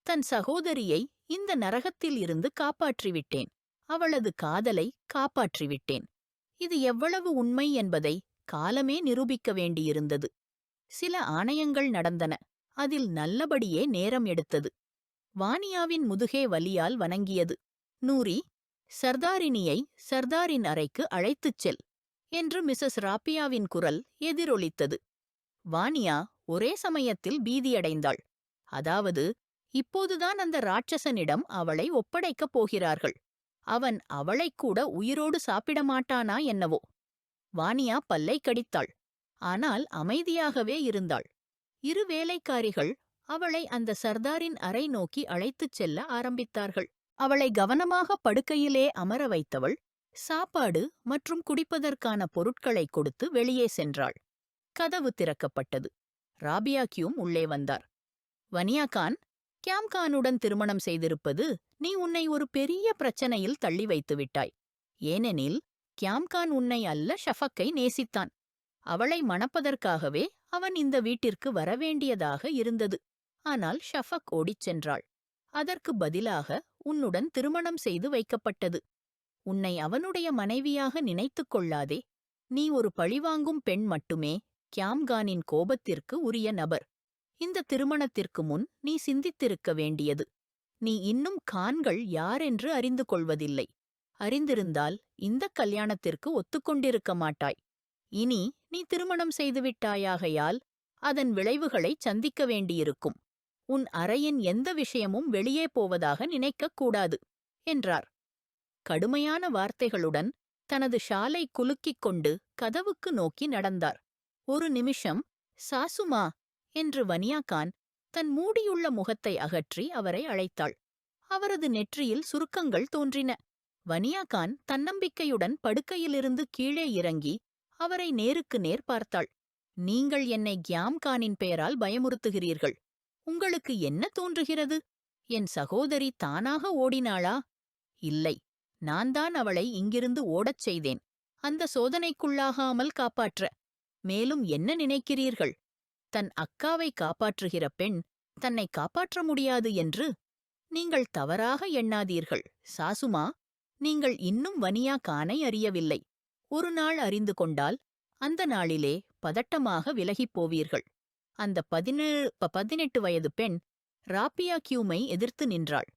தன் சகோதரியை இந்த நரகத்தில் இருந்து காப்பாற்றிவிட்டேன். அவளது காதலை காப்பாற்றிவிட்டேன். இது எவ்வளவு உண்மை என்பதை காலமே நிரூபிக்க வேண்டியிருந்தது. சில ஆணையங்கள் நடந்தன. அதில் நல்லபடியே நேரம் எடுத்தது. வானியாவின் முதுகே வலியால் வணங்கியது. நூரி, சர்தாரினியை சர்தாரின் அறைக்கு அழைத்துச் செல் என்று மிசஸ் ராப்பியாவின் குரல் எதிரொலித்தது. வானியா ஒரே சமயத்தில் பீதியடைந்தாள். அதாவது, இப்போதுதான் அந்த ராட்சசனிடம் அவளை ஒப்படைக்கப் போகிறார்கள். அவன் அவளைக்கூட உயிரோடு சாப்பிட மாட்டானா என்னவோ? வானியா பல்லை கடித்தாள். ஆனால் அமைதியாகவே இருந்தாள். 2 வேலைக்காரிகள் அவளை அந்த சர்தாரின் அறை நோக்கி அழைத்துச் செல்ல ஆரம்பித்தார்கள். அவளை கவனமாக படுக்கையிலே அமர வைத்தவள் சாப்பாடு மற்றும் குடிப்பதற்கான பொருட்களைக் கொடுத்து வெளியே சென்றாள். கதவு திறக்கப்பட்டது. ராபியா கியூம் உள்ளே வந்தார். வனியா கான், கியாம் கானுடன் திருமணம் செய்திருப்பது நீ உன்னை ஒரு பெரிய பிரச்சனையில் தள்ளி வைத்து விட்டாய். ஏனெனில் கியாம் கான் உன்னை அல்ல, ஷஃபக்கை நேசித்தான். அவளை மணப்பதற்காகவே அவன் இந்த வீட்டிற்கு வரவேண்டியதாக இருந்தது. ஆனால் ஷஃபக் ஓடிச் சென்றாள். அதற்கு பதிலாக உன்னுடன் திருமணம் செய்து வைக்கப்பட்டது. உன்னை அவனுடைய மனைவியாக நினைத்துக் கொள்ளாதே. நீ ஒரு பழிவாங்கும் பெண் மட்டுமே. கியாம்கானின் கோபத்திற்கு உரிய நபர். இந்த திருமணத்திற்கு முன் நீ சிந்தித்திருக்க வேண்டியது. நீ இன்னும் கான்கள் யாரென்று அறிந்து கொள்வதில்லை. அறிந்திருந்தால் இந்த கல்யாணத்திற்கு ஒத்துக்கொண்டிருக்க மாட்டாய். இனி நீ திருமணம் செய்துவிட்டாயாகையால் அதன் விளைவுகளைச் சந்திக்க வேண்டியிருக்கும். உன் அறையின் எந்த விஷயமும் வெளியே போவதாக நினைக்கக் கூடாது என்றார். கடுமையான வார்த்தைகளுடன் தனது ஷாலை குலுக்கிக் கொண்டு கதவுக்கு நோக்கி நடந்தார். ஒரு நிமிஷம், சாசுமா என்று வனியா கான் தன் மூடியுள்ள முகத்தை அகற்றி அவரை அழைத்தாள். அவரது நெற்றியில் சுருக்கங்கள் தோன்றின. வனியா கான் தன்னம்பிக்கையுடன் படுக்கையிலிருந்து கீழே இறங்கி அவரை நேருக்கு நேர் பார்த்தாள். நீங்கள் என்னை கியாம் கானின் பெயரால் பயமுறுத்துகிறீர்கள். உங்களுக்கு என்ன தோன்றுகிறது? என் சகோதரி தானாக ஓடினாளா? இல்லை, நான் தான் அவளை இங்கிருந்து ஓடச் செய்தேன். அந்த சோதனைக்குள்ளாகாமல் காப்பாற்ற. மேலும் என்ன நினைக்கிறீர்கள்? தன் அக்காவை காப்பாற்றுகிற பெண் தன்னை காப்பாற்ற முடியாது என்று? நீங்கள் தவறாக எண்ணாதீர்கள் சாசுமா. நீங்கள் இன்னும் வனியா கானை அறியவில்லை. ஒரு நாள் அறிந்து கொண்டால் அந்த நாளிலே பதட்டமாக விலகிப் போவீர்கள். அந்த 18 வயது பெண் ராப்பியா கியூமை எதிர்த்து நின்றாள்.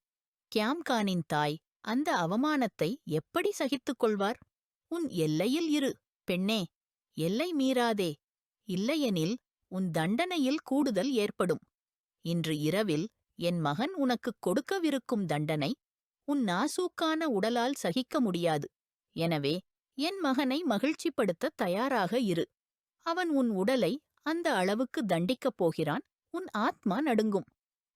கியாம் கானின் தாய் அந்த அவமானத்தை எப்படி சகித்துக் கொள்வார்? உன் எல்லையில் இரு, பெண்ணே. எல்லை மீறாதே. இல்லையெனில் உன் தண்டனையில் கூடுதல் ஏற்படும். இன்று இரவில் என் மகன் உனக்குக் கொடுக்கவிருக்கும் தண்டனை உன் நாசூக்கான உடலால் சகிக்க முடியாது. எனவே என் மகனை மகிழ்ச்சிப்படுத்த தயாராக இரு. அவன் உன் உடலை அந்த அளவுக்கு தண்டிக்கப் போகிறான். உன் ஆத்மா நடுங்கும்.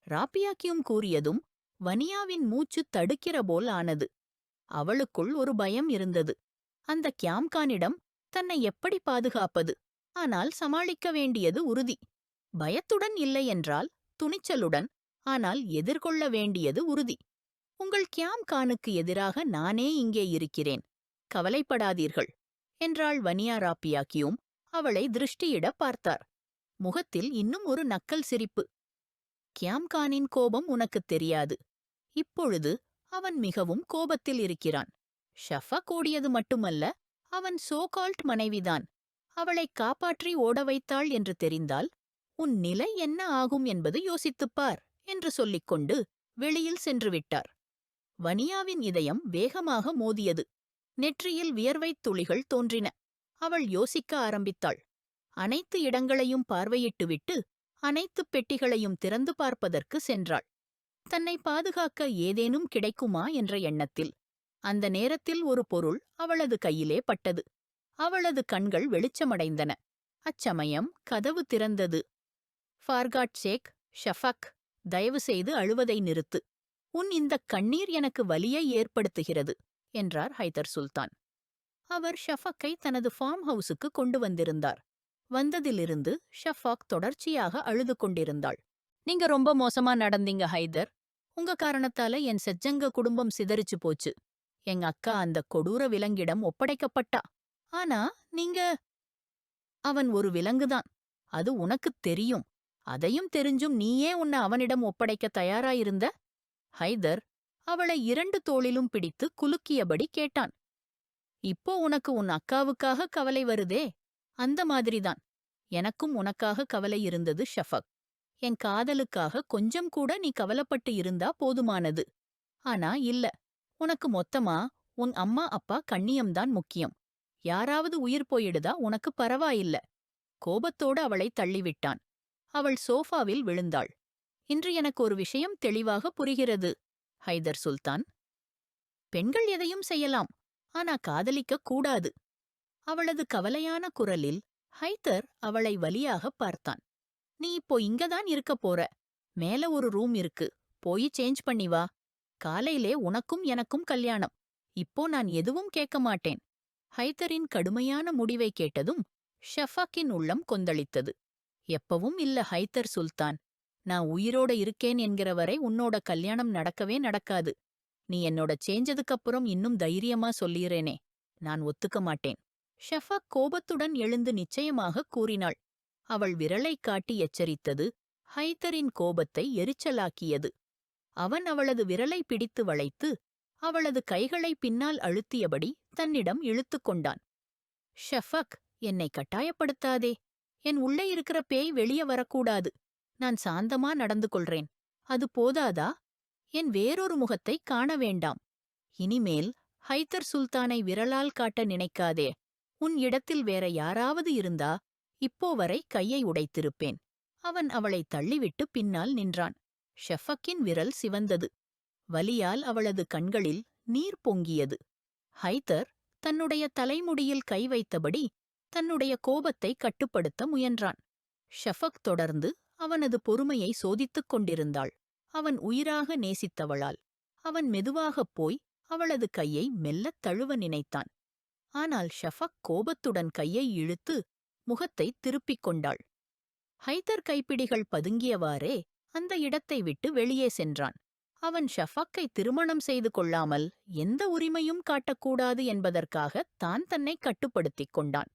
ராப்பியாக்கியும் கூறியதும் வனியாவின் மூச்சு தடுக்கிறபோல் ஆனது. அவளுக்குள் ஒரு பயம் இருந்தது. அந்த கியாம்கானிடம் தன்னை எப்படி பாதுகாப்பது? ஆனால் சமாளிக்க வேண்டியது உறுதி. பயத்துடன் இல்லையென்றால் துணிச்சலுடன், ஆனால் எதிர்கொள்ள வேண்டியது உறுதி. உங்கள் கியாம்கானுக்கு எதிராக நானே இங்கே இருக்கிறேன். கவலைப்படாதீர்கள் என்றாள் வனியா ராப்பியாக்கியும் அவளை திருஷ்டியிட பார்த்தார். முகத்தில் இன்னும் ஒரு நக்கல் சிரிப்பு. கியாம்கானின் கோபம் உனக்குத் தெரியாது. இப்பொழுது அவன் மிகவும் கோபத்தில் இருக்கிறான். ஷஃபக் ஓடியது மட்டுமல்ல, அவன் சோகால்ட் மனைவிதான். அவளை காப்பாற்றி ஓட வைத்தாள் என்று தெரிந்தால் உன் நிலை என்ன ஆகும் என்பது யோசித்துப் பார் என்று சொல்லிக்கொண்டு வெளியில் சென்று விட்டார். வனியாவின் இதயம் வேகமாக மோதியது. நெற்றியில் வியர்வைத் துளிகள் தோன்றின. அவள் யோசிக்க ஆரம்பித்தாள். அனைத்து இடங்களையும் பார்வையிட்டுவிட்டு அனைத்துப் பெட்டிகளையும் திறந்து பார்ப்பதற்கு சென்றாள். தன்னை பாதுகாக்க ஏதேனும் கிடைக்குமா என்ற எண்ணத்தில். அந்த நேரத்தில் ஒரு பொருள் அவளது கையிலே பட்டது. அவளது கண்கள் வெளிச்சமடைந்தன. அச்சமயம் கதவு திறந்தது. ஃபார்காட் ஷேக், ஷஃபக், தயவுசெய்து அழுவதை நிறுத்து. உன் இந்தக் கண்ணீர் எனக்கு வலியை ஏற்படுத்துகிறது என்றார் ஹைதர் சுல்தான். அவர் ஷஃபக்கை தனது ஃபார்ம் ஹவுஸுக்கு கொண்டு வந்திருந்தார். வந்ததிலிருந்து ஷஃபாக் தொடர்ச்சியாக அழுது கொண்டிருந்தாள். நீங்க ரொம்ப மோசமா நடந்தீங்க ஹைதர். உங்க காரணத்தால என் செஜ்ஜங்க குடும்பம் சிதறிச்சு போச்சு. எங்க அக்கா அந்த கொடூர விலங்கிடம் ஒப்படைக்கப்பட்டா. ஆனா நீங்க... அவன் ஒரு விலங்குதான். அது உனக்குத் தெரியும். அதையும் தெரிஞ்சும் நீயே உன்னை அவனிடம் ஒப்படைக்க தயாராயிருந்த? ஹைதர் அவளை 2 தோளிலும் பிடித்து குலுக்கியபடி கேட்டான். இப்போ உனக்கு உன் அக்காவுக்காக கவலை வருதே, அந்த மாதிரிதான் எனக்கும் உனக்காக கவலை இருந்தது ஷஃபக். என் காதலுக்காக கொஞ்சம் கூட நீ கவலைப்பட்டு இருந்தா போதுமானது. ஆனா இல்ல, உனக்கு மொத்தமா உன் அம்மா அப்பா கண்ணியம்தான் முக்கியம். யாராவது உயிர் போயிடுதா உனக்கு பரவாயில்ல. கோபத்தோடு அவளை தள்ளிவிட்டான். அவள் சோஃபாவில் விழுந்தாள். இன்று எனக்கு ஒரு விஷயம் தெளிவாக புரிகிறது ஹைதர் சுல்தான். பெண்கள் எதையும் செய்யலாம், ஆனா காதலிக்கக் கூடாது. அவளது கவலையான குரலில் ஹைதர் அவளை வலியாகப் பார்த்தான். நீ இப்போ இங்கதான் இருக்கப் போற. மேல ஒரு ரூம் இருக்கு, போய் சேஞ்ச் பண்ணி வா. காலையிலே உனக்கும் எனக்கும் கல்யாணம். இப்போ நான் எதுவும் கேட்க மாட்டேன். ஹைதரின் கடுமையான முடிவை கேட்டதும் ஷஃபாக்கின் உள்ளம் கொந்தளித்தது. எப்பவும் இல்ல ஹைதர் சுல்தான். நான் உயிரோட இருக்கேன் என்கிற வரை உன்னோட கல்யாணம் நடக்கவே நடக்காது. நீ என்னோட சேஞ்சதுக்கப்புறம் இன்னும் தைரியமா சொல்லிறேனே, நான் ஒத்துக்க மாட்டேன். ஷஃபாக் கோபத்துடன் எழுந்து நிச்சயமாக கூறினாள். அவள் விரலைக் காட்டி எச்சரித்தது ஹைதரின் கோபத்தை எரிச்சலாக்கியது. அவன் அவளது விரலை பிடித்து வளைத்து அவளது கைகளை பின்னால் அழுத்தியபடி தன்னிடம் இழுத்துக் கொண்டான். ஷஃபக், என்னை கட்டாயப்படுத்தாதே. என் உள்ளே இருக்கிற பேய் வெளியே வரக்கூடாது. நான் சாந்தமா நடந்து கொள்றேன். அது போதாதா? என் வேறொரு முகத்தை காண வேண்டாம். இனிமேல் ஹைதர் சுல்தானை விரலால் காட்ட நினைக்காதே. உன் இடத்தில் வேற யாராவது இருந்தா இப்போ வரை கையை உடைத்திருப்பேன். அவன் அவளை தள்ளிவிட்டு பின்னால் நின்றான். ஷஃபக்கின் விரல் சிவந்தது. வலியால் அவளது கண்களில் நீர் பொங்கியது. ஹைதர் தன்னுடைய தலைமுடியில் கை வைத்தபடி தன்னுடைய கோபத்தை கட்டுப்படுத்த முயன்றான். ஷஃபக் தொடர்ந்து அவனது பொறுமையை சோதித்துக் கொண்டிருந்தாள். அவன் உயிராக நேசித்தவளால். அவன் மெதுவாகப் போய் அவளது கையை மெல்லத் தழுவ நினைத்தான். ஆனால் ஷஃபக் கோபத்துடன் கையை இழுத்து முகத்தை திருப்பிக் கொண்டாள். ஹைதர் கைப்பிடிகள் பதுங்கியவாறே அந்த இடத்தை விட்டு வெளியே சென்றான். அவன் ஷஃபக்கை திருமணம் செய்து கொள்ளாமல் எந்த உரிமையும் காட்டக்கூடாது என்பதற்காக தான் தன்னை கட்டுப்படுத்திக் கொண்டான்.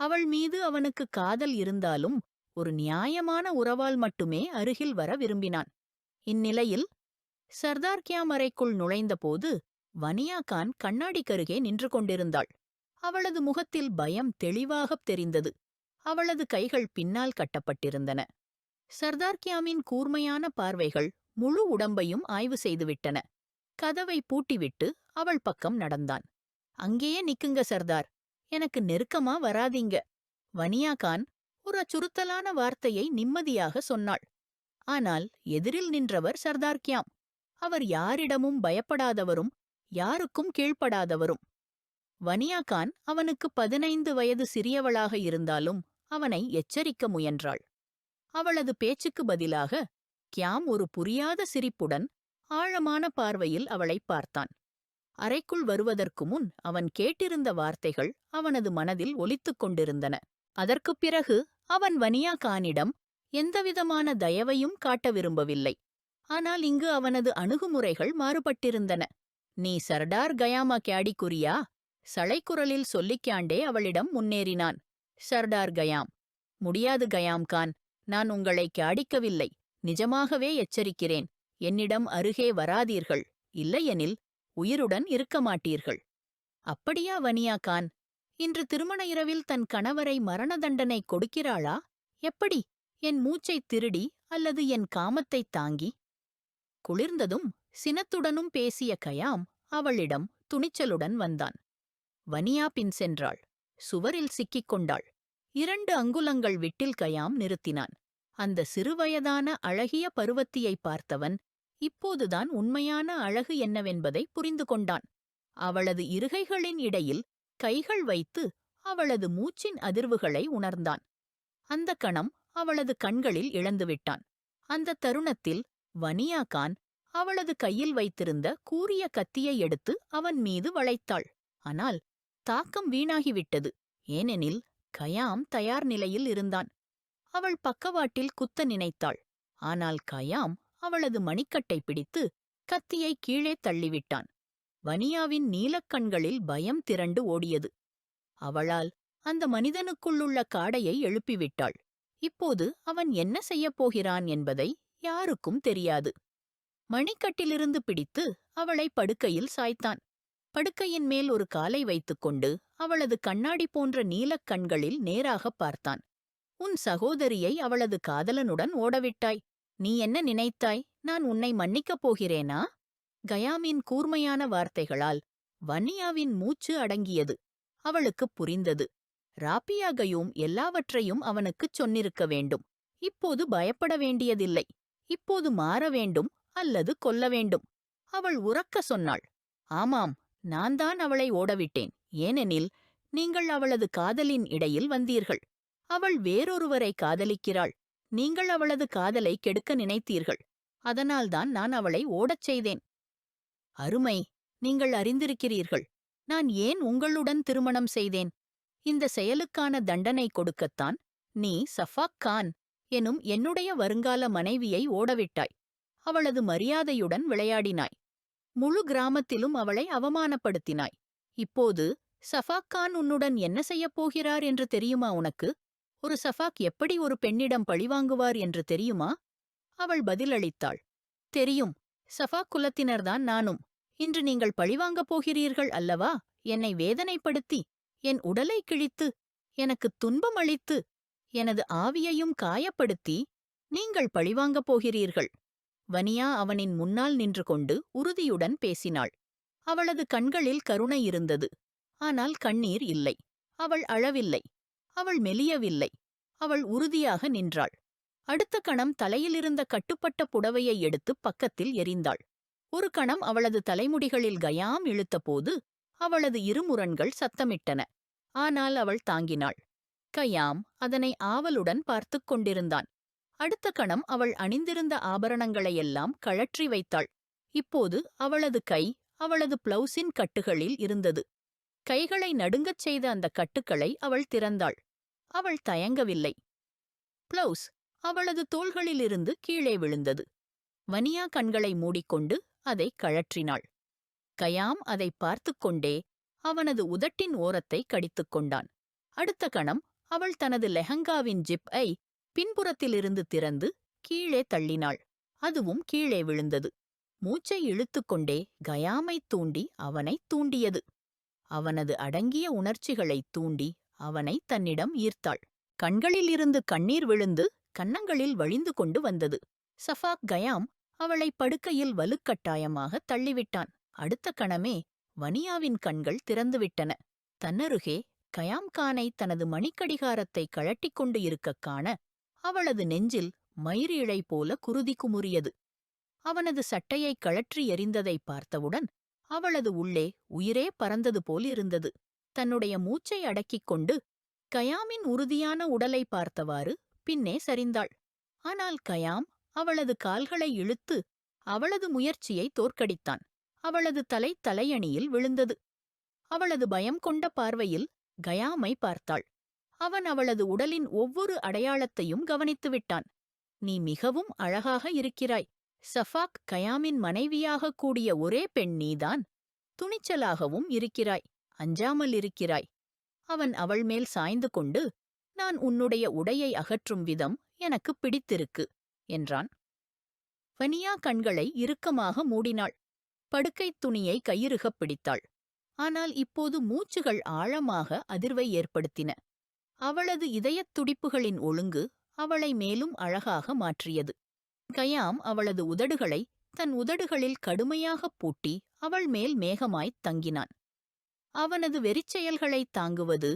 அவள் மீது அவனுக்கு காதல் இருந்தாலும் ஒரு நியாயமான உறவால் மட்டுமே அருகில் வர விரும்பினான். இந்நிலையில் சர்தார் கியாம் அறைக்குள் நுழைந்தபோது வனியா கான் கண்ணாடிக்கருகே நின்று கொண்டிருந்தாள். அவளது முகத்தில் பயம் தெளிவாகத் தெரிந்தது. அவளது கைகள் பின்னால் கட்டப்பட்டிருந்தன. சர்தார் கியாமின் கூர்மையான பார்வைகள் முழு உடம்பையும் ஆய்வு செய்துவிட்டன. கதவை பூட்டிவிட்டு அவள் பக்கம் நடந்தான். அங்கேயே நிக்குங்க சர்தார், எனக்கு நெருக்கமா வராதீங்க. வனியா கான் ஒரு அச்சுறுத்தலான வார்த்தையை நிம்மதியாக சொன்னாள். ஆனால் எதிரில் நின்றவர் சர்தார் கியாம். அவர் யாரிடமும் பயப்படாதவரும் யாருக்கும் கீழ்ப்படாதவரும். வனியா கான் அவனுக்கு 15 வயது சிறியவளாக இருந்தாலும் அவனை எச்சரிக்க முயன்றாள். அவளது பேச்சுக்கு பதிலாக கியாம் ஒரு புரியாத சிரிப்புடன் ஆழமான பார்வையில் அவளைப் பார்த்தான். அறைக்குள் வருவதற்கு முன் அவன் கேட்டிருந்த வார்த்தைகள் அவனது மனதில் ஒலித்துக் கொண்டிருந்தன. அதற்குப் பிறகு அவன் வனியா கானிடம் எந்தவிதமான தயவையும் காட்ட விரும்பவில்லை. ஆனால் இங்கு அவனது அணுகுமுறைகள் மாறுபட்டிருந்தன. நீ சர்டார் கயாமா கேடிக்குரியா? சளைக்குரலில் சொல்லிக்காண்டே அவளிடம் முன்னேறினான். சர்டார் கயாம். முடியாது கயாம் கான், நான் உங்களை கேடிக்கவில்லை. நிஜமாகவே எச்சரிக்கிறேன். என்னிடம் அருகே வராதீர்கள். இல்லையெனில் உயிருடன் இருக்க மாட்டீர்கள். அப்படியா வனியா கான்? இன்று திருமண இரவில் தன் கணவரை மரண தண்டனை கொடுக்கிறாளா? எப்படி? என் மூச்சைத் திருடி அல்லது என் காமத்தைத் தாங்கி? குளிர்ந்ததும் சினத்துடனும் பேசிய கயாம் அவளிடம் துணிச்சலுடன் வந்தான். வனியா பின் சென்றாள். சுவரில் சிக்கிக் கொண்டாள். 2 அங்குலங்கள் விட்டில் கயாம் நிறுத்தினான். அந்த சிறுவயதான அழகிய பருவத்தியை பார்த்தவன் இப்போதுதான் உண்மையான அழகு என்னவென்பதை புரிந்து கொண்டான். அவளது இருகைகளின் இடையில் கைகள் வைத்து அவளது மூச்சின் அதிர்வுகளை உணர்ந்தான். அந்த கணம் அவளது கண்களில் இழந்துவிட்டான். அந்த தருணத்தில் வனியா கான் அவளது கையில் வைத்திருந்த கூரிய கத்தியை எடுத்து அவன் மீது வளைத்தாள். ஆனால் தாக்கம் வீணாகிவிட்டது. ஏனெனில் கயாம் தயார் நிலையில் இருந்தான். அவள் பக்கவாட்டில் குத்த நினைத்தாள். ஆனால் கயாம் அவளது மணிக்கட்டை பிடித்து கத்தியை கீழே தள்ளிவிட்டான். வனியாவின் நீலக்கண்களில் பயம் திரண்டு ஓடியது. அவளால் அந்த மனிதனுக்குள்ளுள்ள காடையை எழுப்பிவிட்டாள். இப்போது அவன் என்ன செய்யப் போகிறான் என்பதை யாருக்கும் தெரியாது. மணிக்கட்டிலிருந்து பிடித்து அவளை படுக்கையில் சாய்த்தான். படுக்கையின் மேல் ஒரு காலை வைத்துக்கொண்டு அவளது கண்ணாடி போன்ற நீலக் கண்களில் நேராகப் பார்த்தான். உன் சகோதரியை அவளது காதலனுடன் ஓடவிட்டாய். நீ என்ன நினைத்தாய்? நான் உன்னை மன்னிக்கப் போகிறேனா? கயாமின் கூர்மையான வார்த்தைகளால் வன்னியாவின் மூச்சு அடங்கியது. அவளுக்குப் புரிந்தது. ராபியா கயூம் எல்லாவற்றையும் அவனுக்குச் சொன்னிருக்க வேண்டும். இப்போது பயப்பட வேண்டியதில்லை. இப்போது மாற வேண்டும் அல்லது கொல்ல வேண்டும். அவள் உரக்க சொன்னாள். ஆமாம், நான்தான் அவளை ஓடவிட்டேன். ஏனெனில் நீங்கள் அவளது காதலின் இடையில் வந்தீர்கள். அவள் வேறொருவரை காதலிக்கிறாள். நீங்கள் அவளது காதலை கெடுக்க நினைத்தீர்கள். அதனால்தான் நான் அவளை ஓடச் செய்தேன். அருமை, நீங்கள் அறிந்திருக்கிறீர்கள். நான் ஏன் உங்களுடன் திருமணம் செய்தேன்? இந்த செயலுக்கான தண்டனை கொடுக்கத்தான் நீ சஃபாக் கான் எனும் என்னுடைய வருங்கால மனைவியை ஓடவிட்டாய். அவளது மரியாதையுடன் விளையாடினாய். முழு கிராமத்திலும் அவளை அவமானப்படுத்தினாய். இப்போது சஃபாக் கான் உன்னுடன் என்ன செய்யப் போகிறார் என்று தெரியுமா உனக்கு? ஒரு சஃபாக் எப்படி ஒரு பெண்ணிடம் பழிவாங்குவார் என்று தெரியுமா? அவள் பதிலளித்தாள். தெரியும். சஃபாக் குலத்தினர்தான் நானும். இன்று நீங்கள் பழிவாங்கப் போகிறீர்கள் அல்லவா? என்னை வேதனைப்படுத்தி, என் உடலை கிழித்து, எனக்குத் துன்பம் அளித்து, எனது ஆவியையும் காயப்படுத்தி நீங்கள் பழிவாங்கப் போகிறீர்கள். வனியா அவனின் முன்னால் நின்று கொண்டு உறுதியுடன் பேசினாள். அவளது கண்களில் கருணை இருந்தது. ஆனால் கண்ணீர் இல்லை. அவள் அழவில்லை. அவள் மெலியவில்லை. அவள் உறுதியாக நின்றாள். அடுத்த கணம் தலையிலிருந்த கட்டுப்பட்ட புடவையை எடுத்து பக்கத்தில் எறிந்தாள். ஒரு கணம் அவளது தலைமுடிகளில் கயாம் இழுத்தபோது அவளது இருமுரண்கள் சத்தமிட்டன. ஆனால் அவள் தாங்கினாள். கயாம் அதனை ஆவலுடன் பார்த்துக் கொண்டிருந்தான். அடுத்த கணம் அவள் அணிந்திருந்த ஆபரணங்களையெல்லாம் கழற்றி வைத்தாள். இப்போது அவளது கை அவளது பிளவுஸின் கட்டுகளில் இருந்தது. கைகளை நடுங்கச் செய்த அந்த கட்டுக்களை அவள் திறந்தாள். அவள் தயங்கவில்லை. பிளவுஸ் அவளது தோள்களிலிருந்து கீழே விழுந்தது. வனியா கண்களை மூடிக்கொண்டு அதை கழற்றினாள். கயாம் அதை பார்த்துக் கொண்டே அவனது உதட்டின் ஓரத்தை கடித்துக் கொண்டான். அடுத்த கணம் அவள் தனது லெஹங்காவின் ஜிப்-ஐ பின்புறத்திலிருந்து திறந்து கீழே தள்ளினாள். அதுவும் கீழே விழுந்தது. மூச்சை இழுத்துக்கொண்டே கயாமைத் தூண்டி அவனைத் தூண்டியது. அவனது அடங்கிய உணர்ச்சிகளைத் தூண்டி அவனை தன்னிடம் ஈர்த்தாள். கண்களிலிருந்து கண்ணீர் விழுந்து கன்னங்களில் வழிந்து கொண்டு வந்தது. சஃபாக் கயாம் அவளை படுக்கையில் வலுக்கட்டாயமாக தள்ளிவிட்டான். அடுத்த கணமே வனியாவின் கண்கள் திறந்துவிட்டன. தன்னருகே கயாம் கானை தனது மணிக்கடிகாரத்தை கழட்டிக் கொண்டு இருக்கக் காண அவளது நெஞ்சில் மயிர் இழை போல குருதி குமுறியது. அவனது சட்டையை கழற்றி எறிந்ததை பார்த்தவுடன் அவளது உள்ளே உயிரே பறந்தது போல் இருந்தது. தன்னுடைய மூச்சை அடக்கிக் கொண்டு கயாமின் உறுதியான உடலை பார்த்தவாறு பின்னே சரிந்தாள். ஆனால் கயாம் அவளது கால்களை இழுத்து அவளது முயற்சியை தோற்கடித்தான். அவளது தலை தலையணியில் விழுந்தது. அவளது பயம் கொண்ட பார்வையில் கயாமை பார்த்தாள். அவன் அவளது உடலின் ஒவ்வொரு அடையாளத்தையும் கவனித்துவிட்டான். நீ மிகவும் அழகாக இருக்கிறாய். சஃபாக் கயாமின் மனைவியாகக் கூடிய ஒரே பெண் நீதான். துணிச்சலாகவும் இருக்கிறாய். அஞ்சாமல் இருக்கிறாய். அவன் அவள் மேல் சாய்ந்து கொண்டு, நான் உன்னுடைய உடையை அகற்றும் விதம் எனக்கு பிடித்திருக்கு என்றான். வனியா கண்களை இறுக்கமாக மூடினாள். படுக்கைத் துணியை கையிறுகப் பிடித்தாள். ஆனால் இப்போது மூச்சுகள் ஆழமாக அதிர்வை ஏற்படுத்தின. அவளது இதயத் துடிப்புகளின் ஒழுங்கு அவளை மேலும் அழகாக மாற்றியது. கயாம் அவளது உதடுகளை தன் உதடுகளில் கடுமையாகப் பூட்டி அவள் மேல் மேகமாய்த் தங்கினான். அவனது வெறிச்செயல்களைத் தாங்குவது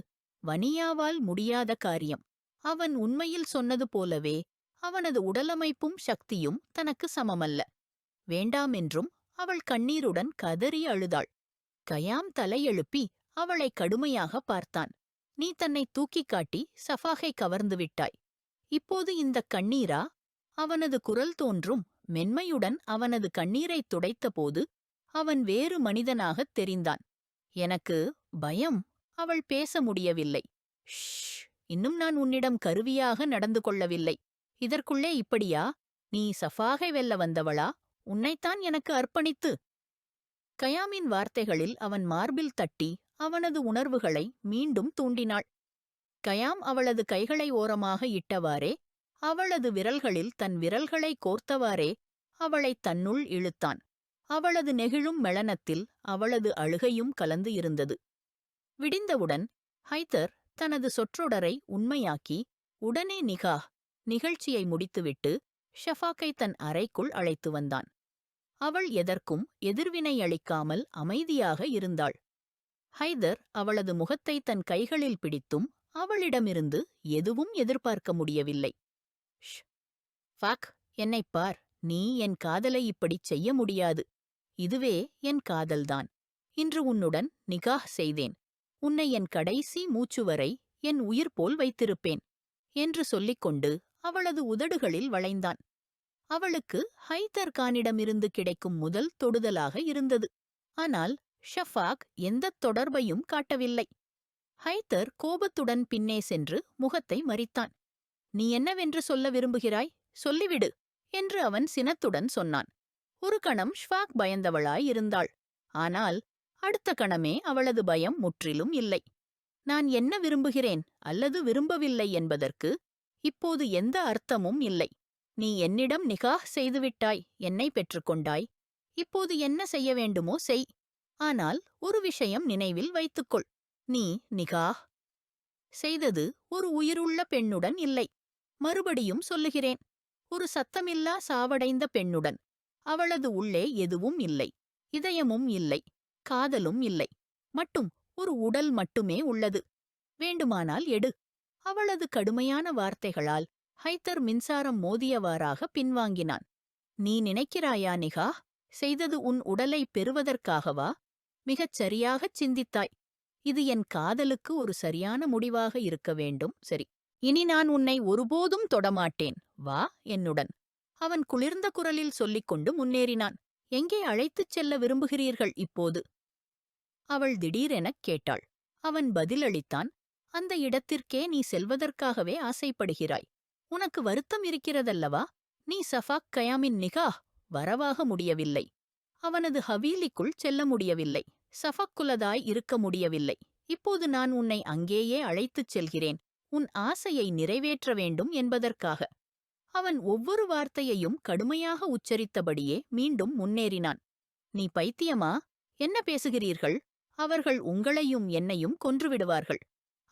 வனியாவால் முடியாத காரியம். அவன் உண்மையில் சொன்னது போலவே அவனது உடலமைப்பும் சக்தியும் தனக்கு சமமல்ல. வேண்டாமென்றும் அவள் கண்ணீருடன் கதறி அழுதாள். கயாம் தலையெழுப்பி அவளை கடுமையாக பார்த்தான். நீ தன்னை தூக்கிக் காட்டி சஃபாகை கவர்ந்து விட்டாய். இப்போது இந்தக் கண்ணீரா? அவனது குரல் தோன்றும் மென்மையுடன் அவனது கண்ணீரைத் துடைத்தபோது அவன் வேறு மனிதனாகத் தெரிந்தான். எனக்கு பயம். அவள் பேச முடியவில்லை. ஷ், இன்னும் நான் உன்னிடம் கருவியாக நடந்து கொள்ளவில்லை. இதற்குள்ளே இப்படியா? நீ சஃபாகை வெல்ல வந்தவளா? உன்னைத்தான் எனக்கு அர்ப்பணித்து. கயாமின் வார்த்தைகளில் அவன் மார்பில் தட்டி அவனது உணர்வுகளை மீண்டும் தூண்டினாள். கயாம் அவளது கைகளை ஓரமாக இட்டவாறே, அவளது விரல்களில் தன் விரல்களை கோர்த்தவாறே அவளைத் தன்னுள் இழுத்தான். அவளது நெகிழும் மெளனத்தில் அவளது அழுகையும் கலந்து இருந்தது. விடிந்தவுடன் ஹைதர் தனது சொற்றொடரை உண்மையாக்கி உடனே நிகழ்ச்சியை முடித்துவிட்டு ஷஃபாக்கை தன் அறைக்குள் அழைத்து வந்தான். அவள் எதற்கும் எதிர்வினை அளிக்காமல் அமைதியாக இருந்தாள். ஹைதர் அவளது முகத்தை தன் கைகளில் பிடித்தும் அவளிடமிருந்து எதுவும் எதிர்பார்க்க முடியவில்லை. ஷ், ஃபாக், என்னைப் பார். நீ என் காதலை இப்படிச் செய்ய முடியாது. இதுவே என் காதல்தான். இன்று உன்னுடன் நிகாஹ் செய்தேன். உன்னை என் கடைசி மூச்சுவரை என் உயிர் போல் வைத்திருப்பேன் என்று சொல்லிக்கொண்டு அவளது உதடுகளில் வளைந்தான். அவளுக்கு ஹைதர் கானிடமிருந்து கிடைக்கும் முதல் தொடுதலாக இருந்தது. ஆனால் ஷஃபாக் எந்தத் தொடர்பையும் காட்டவில்லை. ஹைதர் கோபத்துடன் பின்னே சென்று முகத்தை மறித்தான். நீ என்னவென்று சொல்ல விரும்புகிறாய்? சொல்லிவிடு என்று அவன் சினத்துடன் சொன்னான். ஒரு கணம் ஷ்வாக் பயந்தவளாய் இருந்தாள். ஆனால் அடுத்த கணமே அவளது பயம் முற்றிலும் இல்லை. நான் என்ன விரும்புகிறேன் அல்லது விரும்பவில்லை என்பதற்கு இப்போது எந்த அர்த்தமும் இல்லை. நீ என்னிடம் நிகாஹ் செய்துவிட்டாய், என்னை பெற்றுக்கொண்டாய். இப்போது என்ன செய்ய வேண்டுமோ செய். ஆனால் ஒரு விஷயம் நினைவில் வைத்துக்கொள். நீ நிகாஹ் செய்தது ஒரு உயிருள்ள பெண்ணுடன் இல்லை. மறுபடியும் சொல்லுகிறேன், ஒரு சத்தமில்லா சாவடைந்த பெண்ணுடன். அவளது உள்ளே எதுவும் இல்லை. இதயமும் இல்லை, காதலும் இல்லை. மட்டும் ஒரு உடல் மட்டுமே உள்ளது. வேண்டுமானால் எடு. அவளது கடுமையான வார்த்தைகளால் ஹைதர் மின்சாரம் மோதியவாறாக பின்வாங்கினான். நீ நினைக்கிறாயா நிகாஹ் செய்தது உன் உடலை பெறுவதற்காகவா? மிகச் சரியாகச் சிந்தித்தாய். இது என் காதலுக்கு ஒரு சரியான முடிவாக இருக்க வேண்டும். சரி, இனி நான் உன்னை ஒருபோதும் தொடமாட்டேன். வா என்னுடன். அவன் குளிர்ந்த குரலில் சொல்லிக்கொண்டு முன்னேறினான். எங்கே அழைத்துச் செல்ல விரும்புகிறீர்கள் இப்போது? அவள் திடீரெனக் கேட்டாள். அவன் பதிலளித்தான். அந்த இடத்திற்கே நீ செல்வதற்காகவே ஆசைப்படுகிறாய். உனக்கு வருத்தம் இருக்கிறதல்லவா? நீ சஃபாக் கயாமின் நிகாஹ் வரவாக முடியவில்லை. அவனது ஹவீலிக்குள் செல்ல முடியவில்லை. சஃபக்குலதாய் இருக்க முடியவில்லை. இப்போது நான் உன்னை அங்கேயே அழைத்துச் செல்கிறேன், உன் ஆசையை நிறைவேற்ற வேண்டும் என்பதற்காக. அவன் ஒவ்வொரு வார்த்தையையும் கடுமையாக உச்சரித்தபடியே மீண்டும் முன்னேறினான். நீ பைத்தியமா? என்ன பேசுகிறீர்கள்? அவர்கள் உங்களையும் என்னையும் கொன்றுவிடுவார்கள்.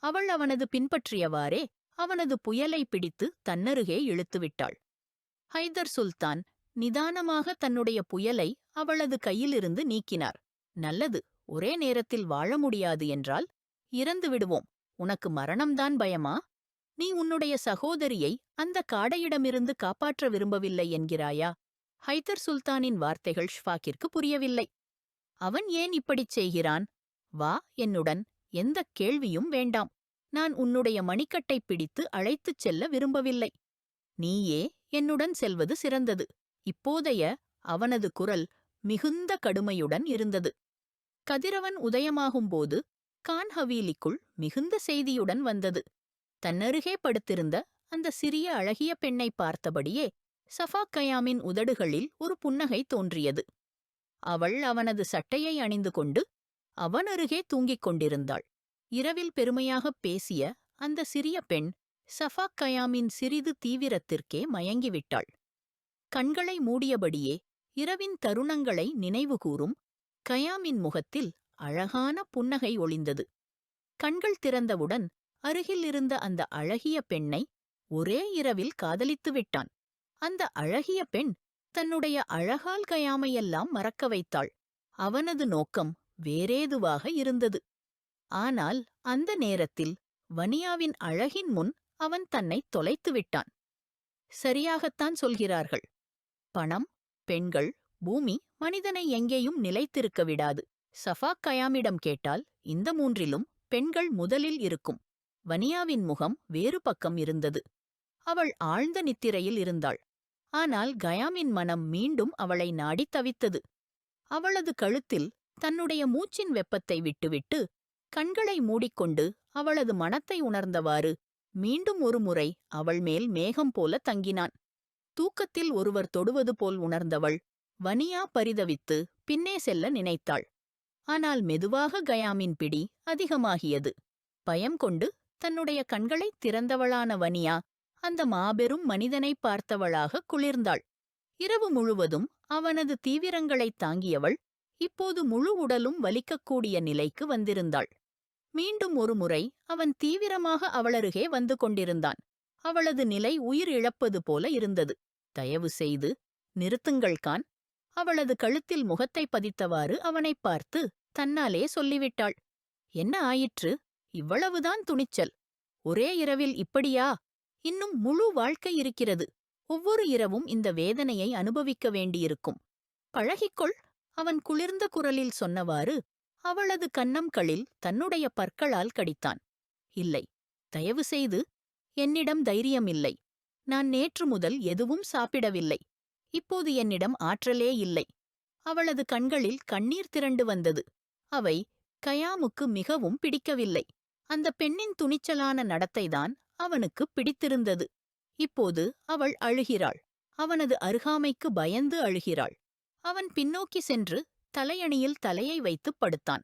அவள் அவனது பின்பற்றியவாறே அவனது புயலை பிடித்து தன்னருகே இழுத்துவிட்டாள். ஹைதர் சுல்தான் நிதானமாக தன்னுடைய புயலை அவளது கையிலிருந்து நீக்கினார். நல்லது, ஒரே நேரத்தில் வாழ முடியாது என்றால் இறந்து விடுவோம். உனக்கு மரணம்தான் பயமா? நீ உன்னுடைய சகோதரியை அந்த காடையிடமிருந்து காப்பாற்ற விரும்பவில்லை என்கிறாயா? ஹைதர் சுல்தானின் வார்த்தைகள் ஷ்வாக்கிற்கு புரியவில்லை. அவன் ஏன் இப்படிச் செய்கிறான்? வா என்னுடன். எந்தக் கேள்வியும் வேண்டாம். நான் உன்னுடைய மணிக்கட்டை பிடித்து அழைத்துச் செல்ல விரும்பவில்லை. நீயே என்னுடன் செல்வது சிறந்தது. இப்போதைய அவனது குரல் மிகுந்த கடுமையுடன் இருந்தது. கதிரவன் உதயமாகும்போது கான் ஹவீலிக்குள் மிகுந்த செய்தியுடன் வந்தது. தன்னருகே படுத்திருந்த அந்த சிறிய அழகிய பெண்ணை பார்த்தபடியே சஃபாக் கயாமின் உதடுகளில் ஒரு புன்னகை தோன்றியது. அவள் அவனது சட்டையை அணிந்து கொண்டு அவனருகே தூங்கிக் கொண்டிருந்தாள். இரவில் பெருமையாகப் பேசிய அந்த சிறிய பெண் சஃபாக் கயாமின் சிறிது தீவிரத்திற்கே மயங்கிவிட்டாள். கண்களை மூடியபடியே இரவின் தருணங்களை நினைவுகூரும் கயாமின் முகத்தில் அழகான புன்னகை ஒளிந்தது. கண்கள் திறந்தவுடன் அருகில் இருந்த அந்த அழகிய பெண்ணை ஒரே இரவில் காதலித்து விட்டான். அந்த அழகிய பெண் தன்னுடைய அழகால் கயாமையெல்லாம் மறக்க வைத்தாள். அவனது நோக்கம் வேறேதுவாக இருந்தது. ஆனால் அந்த நேரத்தில் வனியாவின் அழகின் முன் அவன் தன்னை தொலைத்து விட்டான். சரியாகத்தான் சொல்கிறார்கள். பணம், பெண்கள், பூமி மனிதனை எங்கேயும் நிலைத்திருக்க விடாது. சஃபாக் கயாமிடம் கேட்டால் இந்த மூன்றிலும் பெண்கள் முதலில் இருக்கும். வனியாவின் முகம் வேறு பக்கம் இருந்தது. அவள் ஆழ்ந்த நித்திரையில் இருந்தாள். ஆனால் கயாமின் மனம் மீண்டும் அவளை நாடித் தவித்தது. அவளது கழுத்தில் தன்னுடைய மூச்சின் வெப்பத்தை விட்டுவிட்டு கண்களை மூடிக்கொண்டு அவளது மனத்தை உணர்ந்தவாறு மீண்டும் ஒருமுறை அவள் மேல் மேகம் போல தங்கினான். தூக்கத்தில் ஒருவர் தொடுவது போல் உணர்ந்தவள் வனியா பரிதவித்து பின்னே செல்ல நினைத்தாள். ஆனால் மெதுவாக கயாமின் பிடி அதிகமாகியது. பயம் கொண்டு தன்னுடைய கண்களைத் திறந்தவளான வனியா அந்த மாபெரும் மனிதனை பார்த்தவளாக குளிர்ந்தாள். இரவு முழுவதும் அவனது தீவிரங்களைத் தாங்கியவள் இப்போது முழு உடலும் வலிக்கக்கூடிய நிலைக்கு வந்திருந்தாள். மீண்டும் ஒருமுறை அவன் தீவிரமாக அவளருகே வந்து கொண்டிருந்தான். அவளது நிலை உயிர் இழப்பது போல இருந்தது. தயவு செய்து நிறுத்துங்கள் கான். அவளது கழுத்தில் முகத்தை பதித்தவாறு அவனைப் பார்த்து தன்னாலே சொல்லிவிட்டாள். என்ன ஆயிற்று? இவ்வளவுதான் துணிச்சல்? ஒரே இரவில் இப்படியா? இன்னும் முழு வாழ்க்கை இருக்கிறது. ஒவ்வொரு இரவும் இந்த வேதனையை அனுபவிக்க வேண்டியிருக்கும். பழகிக்கொள். அவன் குளிர்ந்த குரலில் சொன்னவாறு அவளது கன்னம்களில் தன்னுடைய பற்களால் கடித்தான். இல்லை, தயவு செய்து. என்னிடம் தைரியம் இல்லை. நான் நேற்று முதல் எதுவும் சாப்பிடவில்லை. இப்போது என்னிடம் ஆற்றலே இல்லை. அவளது கண்களில் கண்ணீர் திரண்டு வந்தது. அவை கயாமுக்கு மிகவும் பிடிக்கவில்லை. அந்த பெண்ணின் துணிச்சலான நடத்தைதான் அவனுக்கு பிடித்திருந்தது. இப்போது அவள் அழுகிறாள். அவனது அருகாமைக்கு பயந்து அழுகிறாள். அவன் பின்னோக்கி சென்று தலையணியில் தலையை வைத்துப் படுத்தான்.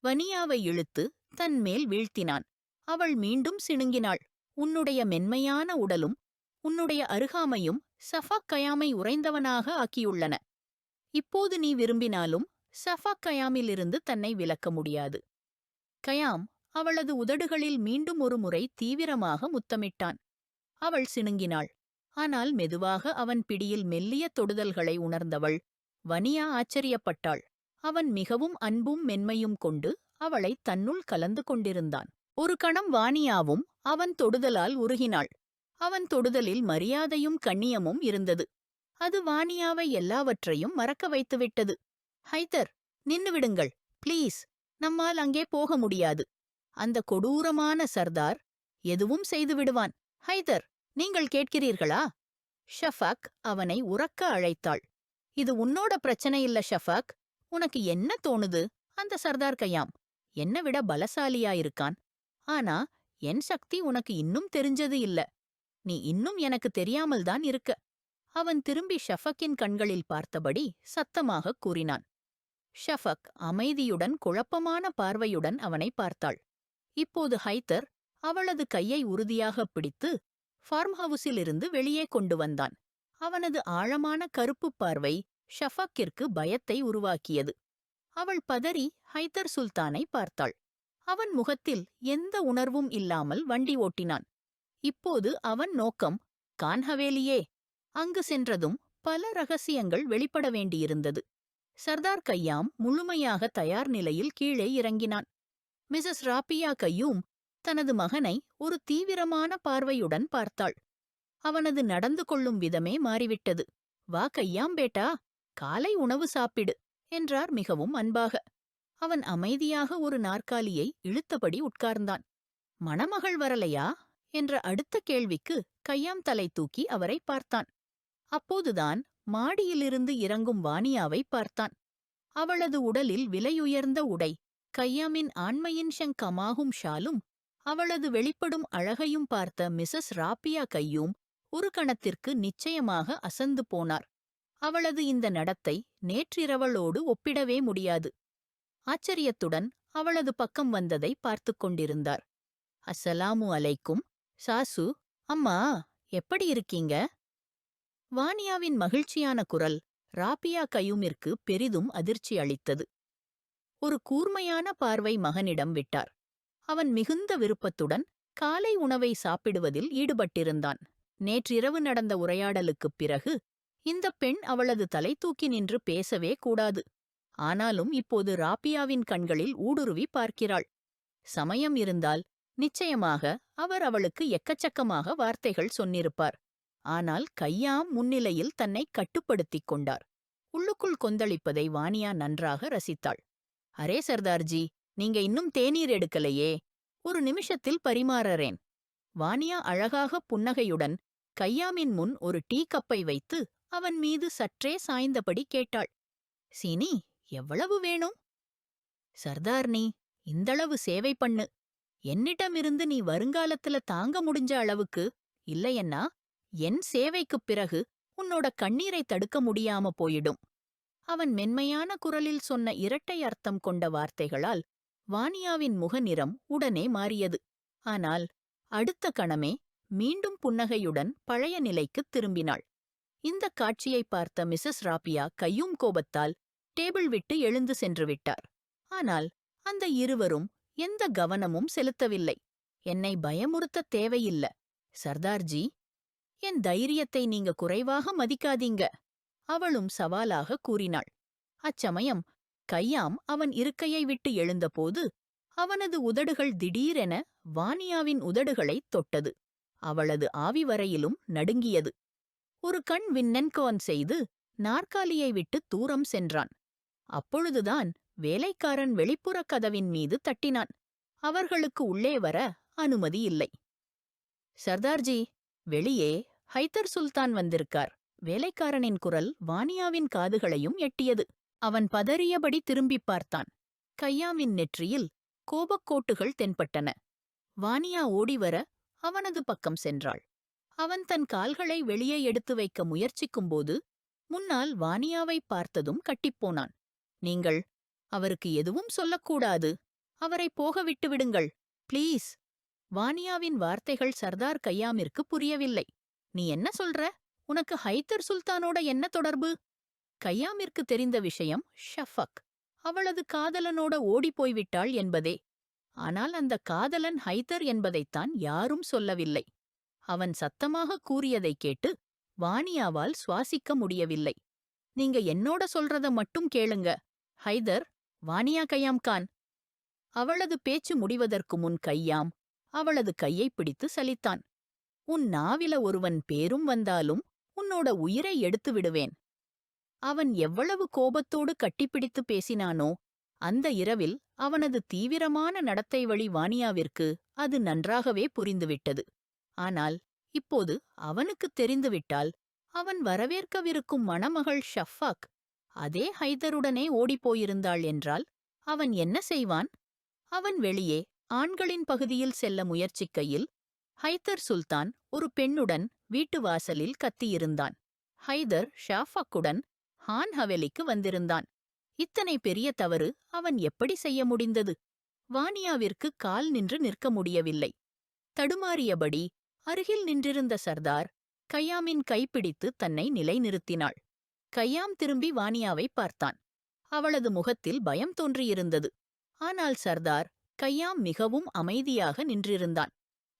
வனியாவை இழுத்து தன்மேல் வீழ்த்தினான். அவள் மீண்டும் சிணுங்கினாள். உன்னுடைய மென்மையான உடலும் உன்னுடைய அருகாமையும் சஃபாக் கயாமை உறைந்தவனாக ஆக்கியுள்ளன. இப்போது நீ விரும்பினாலும் சஃபாக் கயாமிலிருந்து தன்னை விலக்க முடியாது. கயாம் அவளது உதடுகளில் மீண்டும் ஒரு முறை தீவிரமாக முத்தமிட்டான். அவள் சிணுங்கினாள். ஆனால் மெதுவாக அவன் பிடியில் மெல்லிய தொடுதல்களை உணர்ந்தவள் வனியா ஆச்சரியப்பட்டாள். அவன் மிகவும் அன்பும் மென்மையும் கொண்டு அவளை தன்னுள் கலந்து கொண்டிருந்தான். ஒரு கணம் வானியாவும் அவன் தொடுதலால் உருகினாள். அவன் தொடுதலில் மரியாதையும் கண்ணியமும் இருந்தது. அது வானியாவை எல்லாவற்றையும் மறக்க வைத்துவிட்டது. ஹைதர், நின்னுவிடுங்கள், ப்ளீஸ். நம்மால் அங்கே போக முடியாது. அந்த கொடூரமான சர்தார் எதுவும் செய்துவிடுவான். ஹைதர், நீங்கள் கேட்கிறீர்களா? ஷஃபாக் அவனை உரக்க அழைத்தாள். இது உன்னோட பிரச்சனை இல்ல ஷஃபாக். உனக்கு என்ன தோணுது? அந்த சர்தார் கயாம் என்னை விட பலசாலியாயிருக்கான். ஆனா என் சக்தி உனக்கு இன்னும் தெரிஞ்சது இல்ல. நீ இன்னும் எனக்கு தெரியாமல்தான் இருக்க. அவன் திரும்பி ஷஃபக்கின் கண்களில் பார்த்தபடி சத்தமாகக் கூறினான். ஷஃபக் அமைதியுடன் குழப்பமான பார்வையுடன் அவனை பார்த்தாள். இப்போது ஹைதர் அவளது கையை உறுதியாகப் பிடித்து ஃபார்ம் ஹவுஸிலிருந்து வெளியே கொண்டு வந்தான். அவனது ஆழமான கருப்புப் பார்வை ஷஃபக்கிற்கு பயத்தை உருவாக்கியது. அவள் பதறி ஹைதர் சுல்தானை பார்த்தாள். அவன் முகத்தில் எந்த உணர்வும் இல்லாமல் வண்டி ஓட்டினான். இப்போது அவன் நோக்கம் கான்ஹவேலியே. அங்கு சென்றதும் பல ரகசியங்கள் வெளிப்பட வேண்டியிருந்தது. சர்தார் கையாம் முழுமையாக தயார் நிலையில் கீழே இறங்கினான். மிசஸ் ராபியா கையூம் தனது மகனை ஒரு தீவிரமான பார்வையுடன் பார்த்தாள். அவனது நடந்து கொள்ளும் விதமே மாறிவிட்டது. வா கையாம் பேட்டா, காலை உணவு சாப்பிடு என்றார் மிகவும் அன்பாக. அவன் அமைதியாக ஒரு நாற்காலியை இழுத்தபடி உட்கார்ந்தான். மணமகள் வரலையா என்ற அடுத்த கேள்விக்கு கையாம் தலை தூக்கி அவரை பார்த்தான். அப்போதுதான் மாடியிலிருந்து இறங்கும் வானியாவை பார்த்தான். அவளது உடலில் விலையுயர்ந்த உடை, கையாமின் ஆண்மையின் ஷங்கமாகும் ஷாலும் அவளது வெளிப்படும் அழகையும் பார்த்த மிசஸ் ராபியா கையூம் ஒரு கணத்திற்கு நிச்சயமாக அசந்து போனார். அவளது இந்த நடத்தை நேற்றிரவளோடு ஒப்பிடவே முடியாது. ஆச்சரியத்துடன் அவளது பக்கம் வந்ததை பார்த்துக் கொண்டிருந்தார். அஸ்ஸலாமு அலைக்கும் சாசு. அம்மா, எப்படி இருக்கீங்க? வானியாவின் மகிழ்ச்சியான குரல் ராபியா கையூமிற்கு பெரிதும் அதிர்ச்சி அளித்தது. ஒரு கூர்மையான பார்வை மகனிடம் விட்டார். அவன் மிகுந்த விருப்பத்துடன் காலை உணவை சாப்பிடுவதில் ஈடுபட்டிருந்தான். நேற்றிரவு நடந்த உரையாடலுக்குப் பிறகு இந்தப் பெண் அவளது தலை தூக்கி நின்று பேசவே கூடாது. ஆனாலும் இப்போது ராபியாவின் கண்களில் ஊடுருவி பார்க்கிறாள். சமயம் இருந்தால் நிச்சயமாக அவர் அவளுக்கு எக்கச்சக்கமாக வார்த்தைகள் சொன்னிருப்பார். ஆனால் கையாம் முன்னிலையில் தன்னை கட்டுப்படுத்திக் கொண்டார். உள்ளுக்குள் கொந்தளிப்பதை வானியா நன்றாக ரசித்தாள். அரே சர்தார்ஜி, நீங்க இன்னும் தேநீர் எடுக்கலையே, ஒரு நிமிஷத்தில் பரிமாறறேன். வானியா அழகாக புன்னகையுடன் கையாமின் முன் ஒரு டீ கப்பை வைத்து அவன் மீது சற்றே சாய்ந்தபடி கேட்டாள். சீனி எவ்வளவு வேணும்? சர்தார்னி, இந்தளவு சேவை பண்ணு. என்னிடமிருந்து நீ வருங்காலத்துல தாங்க முடிஞ்ச அளவுக்கு. இல்லையென்னா என் சேவைக்குப் பிறகு உன்னோட கண்ணீரை தடுக்க முடியாம போயிடும். அவன் மென்மையான குரலில் சொன்ன இரட்டை அர்த்தம் கொண்ட வார்த்தைகளால் வானியாவின் முகநிறம் உடனே மாறியது. ஆனால் அடுத்த கணமே மீண்டும் புன்னகையுடன் பழைய நிலைக்குத் திரும்பினாள். இந்தக் காட்சியைப் பார்த்த மிஸ்ஸஸ் ராபியா கையும் கோபத்தால் டேபிள் விட்டு எழுந்து சென்று விட்டார். ஆனால் அந்த இருவரும் எந்த கவனமும் செலுத்தவில்லை. என்னை பயமுறுத்த தேவையில்ல சர்தார்ஜி. என் தைரியத்தை நீங்க குறைவாக மதிக்காதீங்க, அவளும் சவாலாக கூறினாள். அச்சமயம் கையாம் அவன் இருக்கையை விட்டு எழுந்தபோது அவனது உதடுகள் திடீரென வானியாவின் உதடுகளைத் தொட்டது. அவளது ஆவி வரையிலும் நடுங்கியது. ஒரு கண் விண்ணென்கோன் செய்து நாற்காலியை விட்டு தூரம் சென்றான். அப்பொழுதுதான் வேலைக்காரன் வெளிப்புறக் கதவின் மீது தட்டினான். அவர்களுக்கு உள்ளே வர அனுமதி இல்லை. சர்தார்ஜி, வெளியே ஹைதர் சுல்தான் வந்திருக்கார். வேலைக்காரனின் குரல் வானியாவின் காதுகளையும் எட்டியது. அவன் பதறியபடி திரும்பிப் பார்த்தான். கையாமின் நெற்றியில் கோபக்கோட்டுகள் தென்பட்டன. வானியா ஓடிவர அவனது பக்கம் சென்றாள். அவன் தன் கால்களை வெளியே எடுத்து வைக்க முயற்சிக்கும்போது முன்னால் வானியாவைப் பார்த்ததும் கட்டிப்போனான். நீங்கள் அவருக்கு எதுவும் சொல்லக்கூடாது. அவரை போக விட்டு விடுங்கள், ப்ளீஸ். வானியாவின் வார்த்தைகள் சர்தார் கையாமிற்கு புரியவில்லை. நீ என்ன சொல்ற? உனக்கு ஹைதர் சுல்தானோட என்ன தொடர்பு? கையாமிற்கு தெரிந்த விஷயம் ஷஃபக் அவளது காதலனோட ஓடிப்போய்விட்டாள் என்பதே. ஆனால் அந்த காதலன் ஹைதர் என்பதைத்தான் யாரும் சொல்லவில்லை. அவன் சத்தமாக கூறியதைக் கேட்டு வானியாவால் சுவாசிக்க முடியவில்லை. நீங்க என்னோட சொல்றத மட்டும் கேளுங்க. ஹைதர் வானியா கையாம் கான். அவளது பேச்சு முடிவதற்கு முன் கையாம் அவளது கையைப் பிடித்து சலித்தான். உன் நாவில ஒருவன் பேரும் வந்தாலும் உன்னோட உயிரை எடுத்து விடுவேன். அவன் எவ்வளவு கோபத்தோடு கட்டிப்பிடித்து பேசினானோ அந்த இரவில் அவனது தீவிரமான நடத்தை வழி வானியாவிற்கு அது நன்றாகவே புரிந்துவிட்டது. ஆனால் இப்போது அவனுக்குத் தெரிந்துவிட்டால் அவன் வரவேற்கவிருக்கும் மணமகள் ஷஃபாக் அதே ஹைதருடனே ஓடிப்போயிருந்தாள் என்றால் அவன் என்ன செய்வான்? அவன் வெளியே ஆண்களின் பகுதியில் செல்ல முயற்சிக்கையில் ஹைதர் சுல்தான் ஒரு பெண்ணுடன் வீட்டு வாசலில் கத்தியிருந்தான். ஹைதர் ஷாஃபாக்குடன் ஹான் ஹவெலிக்கு வந்திருந்தான். இத்தனை பெரிய தவறு அவன் எப்படி செய்ய முடிந்தது? வானியாவிற்கு கால் நின்று நிற்க முடியவில்லை. தடுமாறியபடி அருகில் நின்றிருந்த சர்தார் கையாமின் கைப்பிடித்து தன்னை நிலைநிறுத்தினாள். கையாம் திரும்பி வானியாவைப் பார்த்தான். அவளது முகத்தில் பயம் தோன்றியிருந்தது. ஆனால் சர்தார் கையாம் மிகவும் அமைதியாக நின்றிருந்தான்.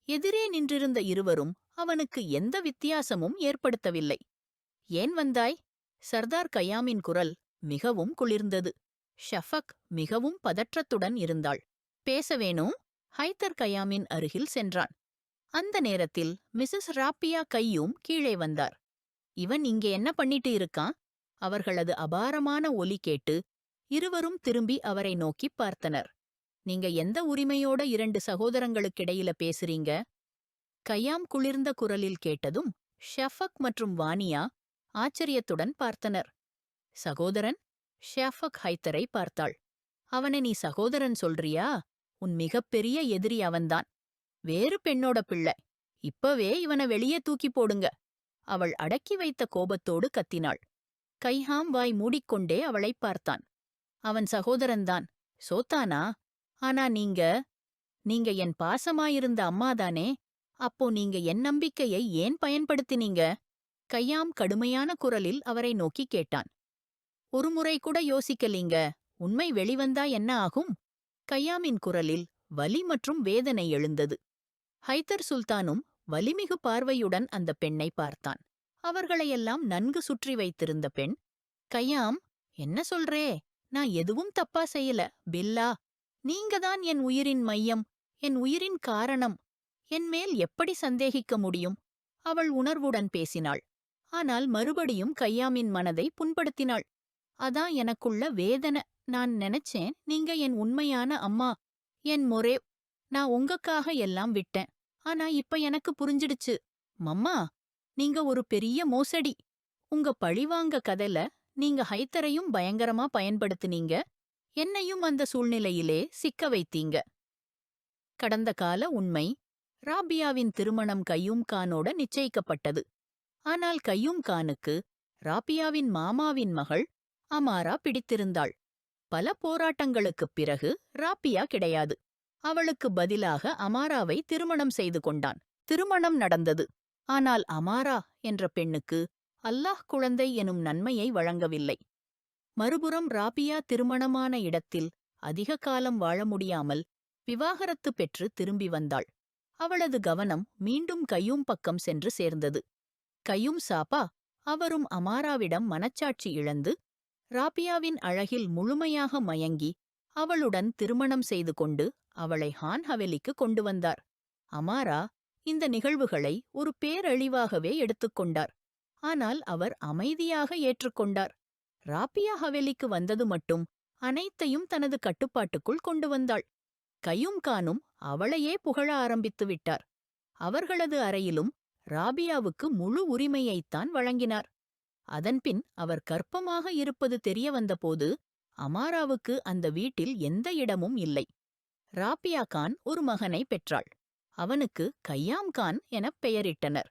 எதிரே நின்றிருந்த இருவரும் அவனுக்கு எந்த வித்தியாசமும் ஏற்படுத்தவில்லை. ஏன் வந்தாய்? சர்தார் கையாமின் குரல் மிகவும் குளிர்ந்தது. ஷஃபக் மிகவும் பதற்றத்துடன் இருந்தாள். பேச வேணும். ஹைதர் கையாமின் அருகில் சென்றான். அந்த நேரத்தில் மிஸ்ஸஸ் ராப்பியா கையும் கீழே வந்தார். இவன் இங்கே என்ன பண்ணிட்டு இருக்கான்? அவர்களது அபாரமான ஒலி கேட்டு இருவரும் திரும்பி அவரை நோக்கிப் பார்த்தனர். நீங்க எந்த உரிமையோட 2 சகோதரங்களுக்கிடையில பேசுறீங்க? கையாம் குளிர்ந்த குரலில் கேட்டதும் ஷஃபக் மற்றும் வானியா ஆச்சரியத்துடன் பார்த்தனர். சகோதரன்? ஷஃபக் ஹைதரை பார்த்தாள். அவனை நீ சகோதரன் சொல்றியா? உன் மிகப்பெரிய எதிரி அவன்தான். வேறு பெண்ணோட பிள்ளை. இப்பவே இவனை வெளியே தூக்கி போடுங்க. அவள் அடக்கி வைத்த கோபத்தோடு கத்தினாள். கையாம் வாய் மூடிக்கொண்டே அவளைப் பார்த்தான். அவன் சகோதரன்தான். சோத்தானா? ஆனா நீங்க என் பாசமாயிருந்த அம்மாதானே? அப்போ நீங்க என் நம்பிக்கையை ஏன் பயன்படுத்தினீங்க? கையாம் கடுமையான குரலில் அவரை நோக்கி கேட்டான். ஒருமுறை கூட யோசிக்கலீங்க. உண்மை வெளிவந்தா என்ன ஆகும்? கையாமின் குரலில் வலி மற்றும் வேதனை எழுந்தது. ஹைதர் சுல்தானும் வலிமிகு பார்வையுடன் அந்த பெண்ணை பார்த்தான். அவர்களையெல்லாம் நன்கு சுற்றி வைத்திருந்த பெண், கையாம், என்ன சொல்றே? நான் எதுவும் தப்பா செய்யல. பில்லா, நீங்கதான் என் உயிரின் மையம், என் உயிரின் காரணம். என் மேல் எப்படி சந்தேகிக்க முடியும்? அவள் உணர்வுடன் பேசினாள். ஆனால் மறுபடியும் கையாமின் மனதை புண்படுத்தினாள். அதான் எனக்குள்ள வேதனை. நான் நினைச்சேன் நீங்க என் உண்மையான அம்மா, என் மொரே. நான் உங்கக்காக எல்லாம் விட்டேன். ஆனா இப்ப எனக்கு புரிஞ்சிடுச்சு. மம்மா, நீங்க ஒரு பெரிய மோசடி. உங்க பழிவாங்க கதைல நீங்க ஹைத்தரையும் பயங்கரமா பயன்படுத்துனீங்க. என்னையும் அந்த சூழ்நிலையிலே சிக்க வைத்தீங்க. கடந்த கால உண்மை. ராபியாவின் திருமணம் கையூம் கானோட நிச்சயிக்கப்பட்டது. ஆனால் கையூம் கானுக்கு ராபியாவின் மாமாவின் மகள் அமாரா பிடித்திருந்தாள். பல போராட்டங்களுக்குப் பிறகு ராபியா கிடையாது. அவளுக்கு பதிலாக அமாராவை திருமணம் செய்து கொண்டான். திருமணம் நடந்தது. ஆனால் அமாரா என்ற பெண்ணுக்கு அல்லாஹ் குழந்தை எனும் நன்மையை வழங்கவில்லை. மறுபுறம் ராபியா திருமணமான இடத்தில் அதிக காலம் வாழ முடியாமல் விவாகரத்து பெற்று திரும்பி வந்தாள். அவளது கவனம் மீண்டும் கையூம் பக்கம் சென்று சேர்ந்தது. கையூம் சாபா அவரும் அமாராவிடம் மனச்சாட்சி இழந்து ராபியாவின் அழகில் முழுமையாக மயங்கி அவளுடன் திருமணம் செய்து கொண்டு அவளை ஹான் ஹவெலிக்கு கொண்டு வந்தார். அமாரா இந்த நிகழ்வுகளை ஒரு பேரழிவாகவே எடுத்துக்கொண்டார். ஆனால் அவர் அமைதியாக ஏற்றுக்கொண்டார். ராபியா ஹவெலிக்கு வந்தது மட்டும் அனைத்தையும் தனது கட்டுப்பாட்டுக்குள் கொண்டு வந்தாள். கையூம் கானும் அவளையே புகழ ஆரம்பித்து விட்டார். அவர்களது அறையிலும் ராபியாவுக்கு முழு உரிமையைத்தான் வழங்கினார். அதன்பின் அவர் கர்ப்பமாக இருப்பது தெரியவந்தபோது அமாராவுக்கு அந்த வீட்டில் எந்த இடமும் இல்லை. ராபியா கான் ஒரு மகனை பெற்றாள். அவனுக்கு கையாம் கான் எனப் பெயரிட்டனர்.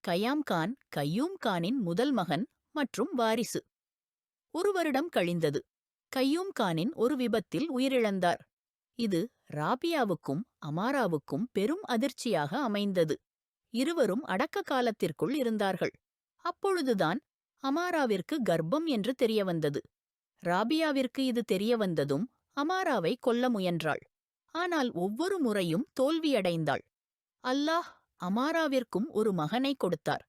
கையாம் கான் கையூம் கானின் முதல் மகன் மற்றும் வாரிசு. ஒரு வருடம் கழிந்தது. கையூம் கானின் ஒரு விபத்தில் உயிரிழந்தார். இது ராபியாவுக்கும் அமாராவுக்கும் பெரும் அதிர்ச்சியாக அமைந்தது. இருவரும் அடக்க காலத்திற்குள் இருந்தார்கள். அப்பொழுதுதான் அமாராவிற்கு கர்ப்பம் என்று தெரியவந்தது. ராபியாவிற்கு இது தெரியவந்ததும் அமாராவை கொல்ல முயன்றாள். ஆனால் ஒவ்வொரு முறையும் தோல்வியடைந்தாள். அல்லாஹ் அமாராவிற்கும் ஒரு மகனை கொடுத்தார்.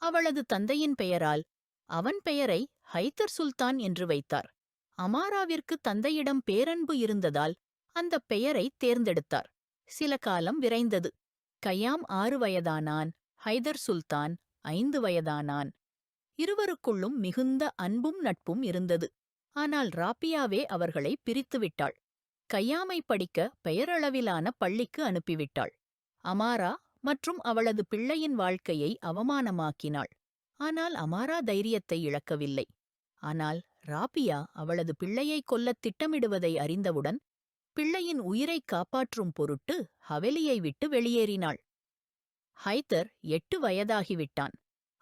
அவளது தந்தையின் பெயரால் அவன் பெயரை ஹைதர் சுல்தான் என்று வைத்தார். அமாராவிற்கு தந்தையிடம் பேரன்பு இருந்ததால் அந்த பெயரை தேர்ந்தெடுத்தார். சில காலம் விரைந்தது. கையாம் 6 வயதானான். ஹைதர் சுல்தான் 5 வயதானான். இருவருக்குள்ளும் மிகுந்த அன்பும் நட்பும் இருந்தது. ஆனால் ராபியாவே அவர்களை பிரித்துவிட்டாள். கையாமை படிக்க பெயரளவிலான பள்ளிக்கு அனுப்பிவிட்டாள். அமாரா மற்றும் அவளது பிள்ளையின் வாழ்க்கையை அவமானமாக்கினாள். ஆனால் அமாரா தைரியத்தை இழக்கவில்லை. ஆனால் ராபியா அவளது பிள்ளையை கொல்லத் திட்டமிடுவதை அறிந்தவுடன் பிள்ளையின் உயிரைக் காப்பாற்றும் பொருட்டு ஹவெலியை விட்டு வெளியேறினாள். ஹைதர் 8 வயதாகிவிட்டான்.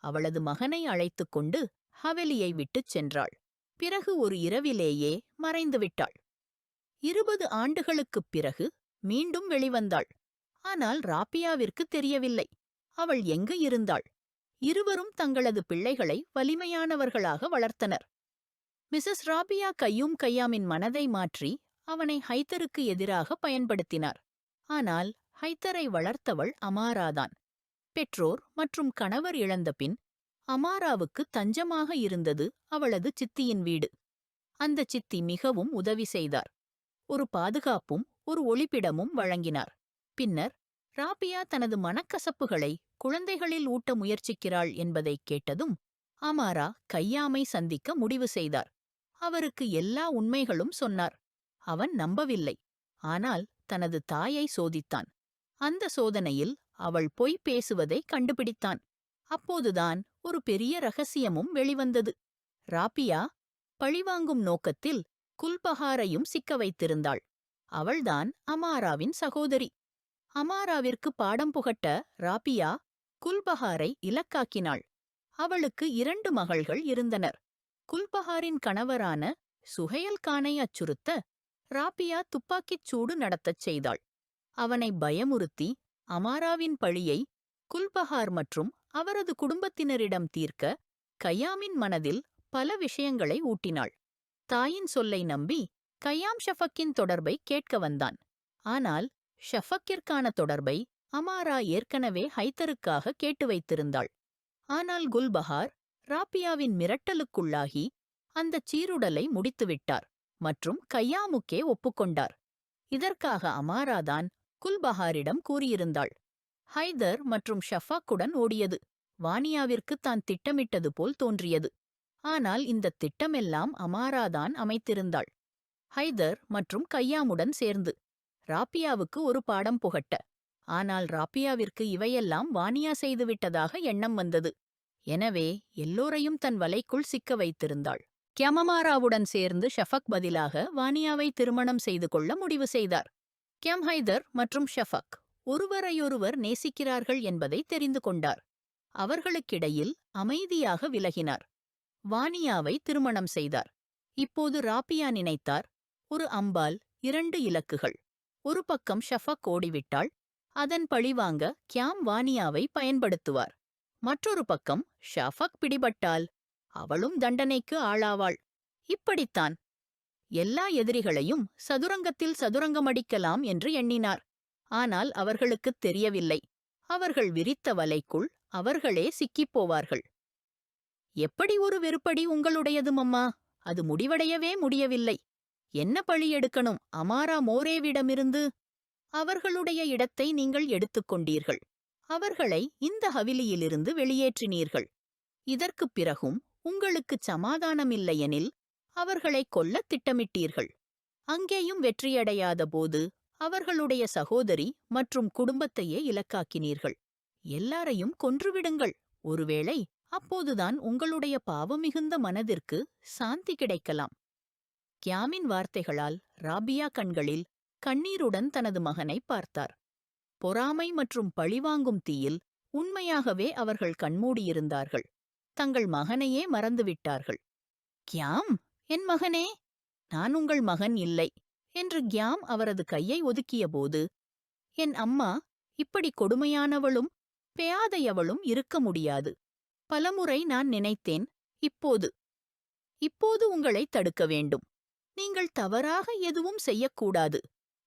அவளது மகனை அழைத்துக் கொண்டு ஹவெலியை விட்டுச் சென்றாள். பிறகு ஒரு இரவிலேயே மறைந்துவிட்டாள். 20 ஆண்டுகளுக்குப் பிறகு மீண்டும் வெளிவந்தாள். ஆனால் ராபியாவிற்கு தெரியவில்லை அவள் எங்கு இருந்தாள். இருவரும் தங்களது பிள்ளைகளை வலிமையானவர்களாக வளர்த்தனர். மிசஸ் ராபியா கையூம் கையாமின் மனதை மாற்றி அவனை ஹைதருக்கு எதிராக பயன்படுத்தினார். ஆனால் ஹைதரை வளர்த்தவள் அமாராதான். பெற்றோர் மற்றும் கணவர் இழந்தபின் அமாராவுக்கு தஞ்சமாக இருந்தது அவளது சித்தியின் வீடு. அந்த சித்தி மிகவும் உதவி செய்தார். ஒரு பாதுகாப்பும் ஒரு ஒளிப்பிடமும் வழங்கினார். பின்னர் ராபியா தனது மனக்கசப்புகளை குழந்தைகளில் ஊட்ட முயற்சிக்கிறாள் என்பதைக் கேட்டதும் அமாரா கையாமை சந்திக்க முடிவு செய்தார். அவருக்கு எல்லா உண்மைகளும் சொன்னார். அவன் நம்பவில்லை. ஆனால் தனது தாயை சோதித்தான். அந்த சோதனையில் அவள் பொய் பேசுவதை கண்டுபிடித்தான். அப்போதுதான் ஒரு பெரிய ரகசியமும் வெளிவந்தது. ராபியா பழிவாங்கும் நோக்கத்தில் குல்பஹாரையும் சிக்க வைத்திருந்தாள். அவள்தான் அமாராவின் சகோதரி. அமாராவிற்கு பாடம் புகட்ட ராபியா குல்பஹாரை இலக்காக்கினாள். அவளுக்கு 2 மகள்கள் இருந்தனர். குல்பஹாரின் கணவரான சுஹைல் கானை அச்சுறுத்த ராபியா துப்பாக்கிச் சூடு நடத்தச் செய்தாள். அவனை பயமுறுத்தி அமாராவின் பழியை குல்பஹார் மற்றும் அவரது குடும்பத்தினரிடம் தீர்க்க கையாமின் மனதில் பல விஷயங்களை ஊட்டினாள். தாயின் சொல்லை நம்பி கையாம் ஷஃபக்கின் தொடர்பை கேட்க வந்தான். ஆனால் ஷஃபக்கிற்கான தொடர்பை அமாரா ஏற்கனவே ஹைதருக்காக கேட்டு வைத்திருந்தாள். ஆனால் குல்பஹார் ராபியாவின் மிரட்டலுக்குள்ளாகி அந்தச் சீருடலை முடித்துவிட்டார் மற்றும் கையாமுக்கே ஒப்புக்கொண்டார். இதற்காக அமாராதான் குல்பஹாரிடம் கூறியிருந்தாள். ஹைதர் மற்றும் ஷஃபாக்குடன் ஓடியது வானியாவிற்கு தான் திட்டமிட்டது போல் தோன்றியது. ஆனால் இந்த திட்டமெல்லாம் அமாராதான் அமைத்திருந்தாள், ஹைதர் மற்றும் கையாமுடன் சேர்ந்து ராபியாவுக்கு ஒரு பாடம் புகட்ட. ஆனால் ராபியாவிற்கு இவையெல்லாம் வானியா செய்துவிட்டதாக எண்ணம் வந்தது. எனவே எல்லோரையும் தன் வலைக்குள் சிக்க வைத்திருந்தாள். கியமமாராவுடன் சேர்ந்து ஷஃபக் பதிலாக வானியாவை திருமணம் செய்து கொள்ள முடிவு செய்தார். கியம் ஹைதர் மற்றும் ஷஃபக் ஒருவரையொருவர் நேசிக்கிறார்கள் என்பதை தெரிந்து கொண்டார். அவர்களுக்கிடையில் அமைதியாக விலகினார். வானியாவை திருமணம் செய்தார். இப்போது ராபியா நினைத்தார், ஒரு அம்பால் 2 இலக்குகள். ஒரு பக்கம் ஷஃபக் ஓடிவிட்டாள், அதன் பழிவாங்க கியாம் வானியாவை பயன்படுத்துவார். மற்றொரு பக்கம் ஷஃபக் பிடிபட்டால் அவளும் தண்டனைக்கு ஆளாவாள். இப்படித்தான் எல்லா எதிரிகளையும் சதுரங்கத்தில் சதுரங்கமடிக்கலாம் என்று எண்ணினார். ஆனால் அவர்களுக்குத் தெரியவில்லை, அவர்கள் விரித்த வலைக்குள் அவர்களே சிக்கிப்போவார்கள். எப்படி ஒரு வெறுப்படி உங்களுடையது மம்மா? அது முடிவடையவே முடியவில்லை. என்ன பழி எடுக்கணும் அமாரா மோரேவிடமிருந்து? அவர்களுடைய இடத்தை நீங்கள் எடுத்துக்கொண்டீர்கள். அவர்களை இந்த ஹவிலியிலிருந்து வெளியேற்றினீர்கள். இதற்குப் பிறகும் உங்களுக்குச் சமாதானமில்லையெனில் அவர்களைக் கொல்லத் திட்டமிட்டீர்கள். அங்கேயும் வெற்றியடையாத போது அவர்களுடைய சகோதரி மற்றும் குடும்பத்தையே இலக்காக்கினீர்கள். எல்லாரையும் கொன்றுவிடுங்கள். ஒருவேளை அப்போதுதான் உங்களுடைய பாவமிகுந்த மனதிற்கு சாந்தி கிடைக்கலாம். கியாமின் வார்த்தைகளால் ராபியா கண்களில் கண்ணீருடன் தனது மகனை பார்த்தார். பொறாமை மற்றும் பழிவாங்கும் தீயில் உண்மையாகவே அவர்கள் கண்மூடியிருந்தார்கள். தங்கள் மகனையே மறந்துவிட்டார்கள். கியாம், என் மகனே, நான் உங்கள் மகன் இல்லை என்று கியாம் அவரது கையை ஒதுக்கியபோது, என் அம்மா இப்படி கொடுமையானவளும் பேயாதையவளும் இருக்க முடியாது. பலமுறை நான் நினைத்தேன், இப்போது உங்களை தடுக்க வேண்டும். நீங்கள் தவறாக எதுவும் செய்யக்கூடாது.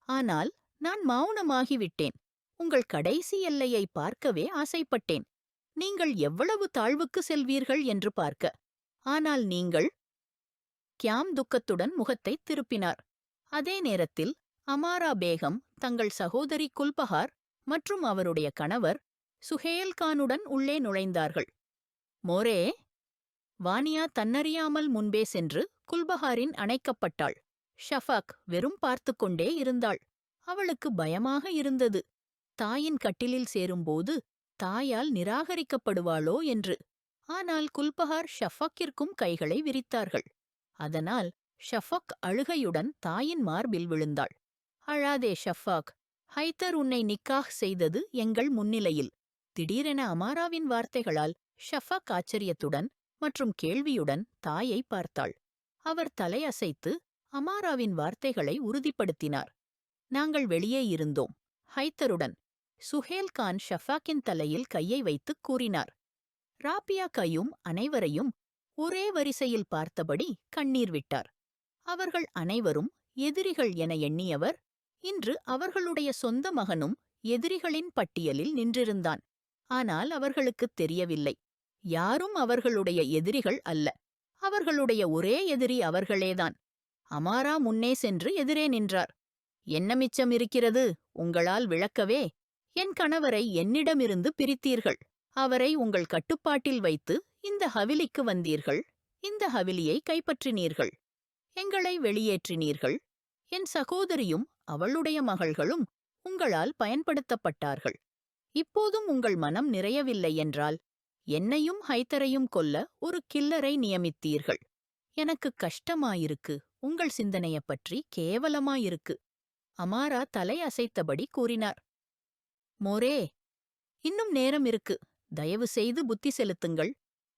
ஆனால் நான் மௌனமாகிவிட்டேன். உங்கள் கடைசி எல்லையை பார்க்கவே ஆசைப்பட்டேன். நீங்கள் எவ்வளவு தாழ்வுக்கு செல்வீர்கள் என்று பார்க்க. ஆனால் நீங்கள்... கியாம் துக்கத்துடன் முகத்தைத் திருப்பினார். அதே நேரத்தில் அமாரா பேகம் தங்கள் சகோதரி குல்பஹார் மற்றும் அவருடைய கணவர் சுஹேல்கானுடன் உள்ளே நுழைந்தார்கள். மோரே! வானியா தன்னறியாமல் முன்பே சென்று குல்பஹாரின் அணைக்கப்பட்டாள். ஷஃபக் வெறும் பார்த்துக்கொண்டே இருந்தாள். அவளுக்கு பயமாக இருந்தது. தாயின் கட்டிலில் சேரும்போது தாயால் நிராகரிக்கப்படுவாளோ என்று. ஆனால் குல்பஹார் ஷஃபக்கிற்கும் கைகளை விரித்தார்கள். அதனால் ஷஃபக் அழுகையுடன் தாயின் மார்பில் விழுந்தாள். அழாதே ஷஃபாக், ஹைதர் உன்னை நிக்காஹ் செய்தது எங்கள் முன்னிலையில். திடீரென அமாராவின் வார்த்தைகளால் ஷஃபக் ஆச்சரியத்துடன் மற்றும் கேள்வியுடன் தாயை பார்த்தாள். அவர் தலையசைத்து அமாராவின் வார்த்தைகளை உறுதிப்படுத்தினார். நாங்கள் வெளியே இருந்தோம், ஹைதருடன். சுஹேல்கான் ஷஃபாக்கின் தலையில் கையை வைத்துக் கூறினார். ராபியா கையும் அனைவரையும் ஒரே வரிசையில் பார்த்தபடி கண்ணீர் விட்டார். அவர்கள் அனைவரும் எதிரிகள் என எண்ணியவர் இன்று அவர்களுடைய சொந்த மகனும் எதிரிகளின் பட்டியலில் நின்றிருந்தான். ஆனால் அவர்களுக்குத் தெரியவில்லை, யாரும் அவர்களுடைய எதிரிகள் அல்ல. அவர்களுடைய ஒரே எதிரி அவர்களேதான். அமாரா முன்னே சென்று எதிரே நின்றார். என்ன மிச்சம் இருக்கிறது உங்களால் விளக்கவே? என் கணவரை என்னிடமிருந்து பிரித்தீர்கள். அவரை உங்கள் கட்டுப்பாட்டில் வைத்து இந்த ஹவிலிக்கு வந்தீர்கள். இந்த ஹவிலியை கைப்பற்றினீர்கள். எங்களை வெளியேற்றினீர்கள். என் சகோதரியும் அவளுடைய மகள்களும் உங்களால் பயன்படுத்தப்பட்டார்கள். இப்போதும் உங்கள் மனம் நிறையவில்லை என்றால் என்னையும் ஹைதரையும் கொல்ல ஒரு கில்லரை நியமித்தீர்கள். எனக்கு கஷ்டமாயிருக்கு. உங்கள் சிந்தனையப் பற்றி கேவலமாயிருக்கு. அமாரா தலை அசைத்தபடி கூறினார். மோரே, இன்னும் நேரம் இருக்கு. தயவு செய்து புத்தி செலுத்துங்கள்.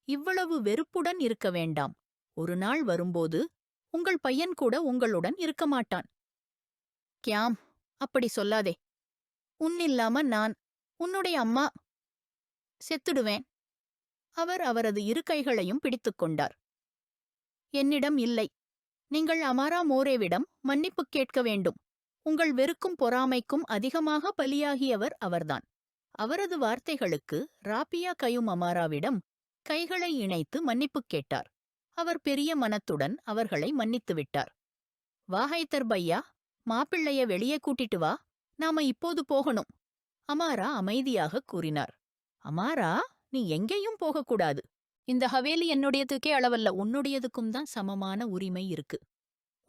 இவ்வளவு வெறுப்புடன் இருக்க வேண்டாம். ஒரு நாள் வரும்போது உங்கள் பையன் கூட உங்களுடன் இருக்க மாட்டான். கியாம், அப்படி சொல்லாதே. உன்னில்லாம நான், உன்னுடைய அம்மா, செத்துடுவேன். அவர் அவரது இரு கைகளையும் பிடித்துக் கொண்டார். என்னிடம் இல்லை. நீங்கள் அமாரா மோரேவிடம் மன்னிப்பு கேட்க வேண்டும். உங்கள் வெறுக்கும் பொறாமைக்கும் அதிகமாக பலியாகியவர் அவர்தான். அவரது வார்த்தைகளுக்கு ராபியா கயும் அமாராவிடம் கைகளை இணைத்து மன்னிப்புக் கேட்டார். அவர் பெரிய மனத்துடன் அவர்களை மன்னித்து விட்டார். வா ஹைதர் பையா, மாப்பிள்ளைய வெளியே கூட்டிட்டு வா, நாம இப்போது போகணும், அமாரா அமைதியாக கூறினார். அமாரா, நீ எங்கேயும் போகக்கூடாது. இந்த ஹவேலி என்னுடையதுக்கே அளவல்ல, உன்னுடையதுக்கும் தான் சமமான உரிமை இருக்கு.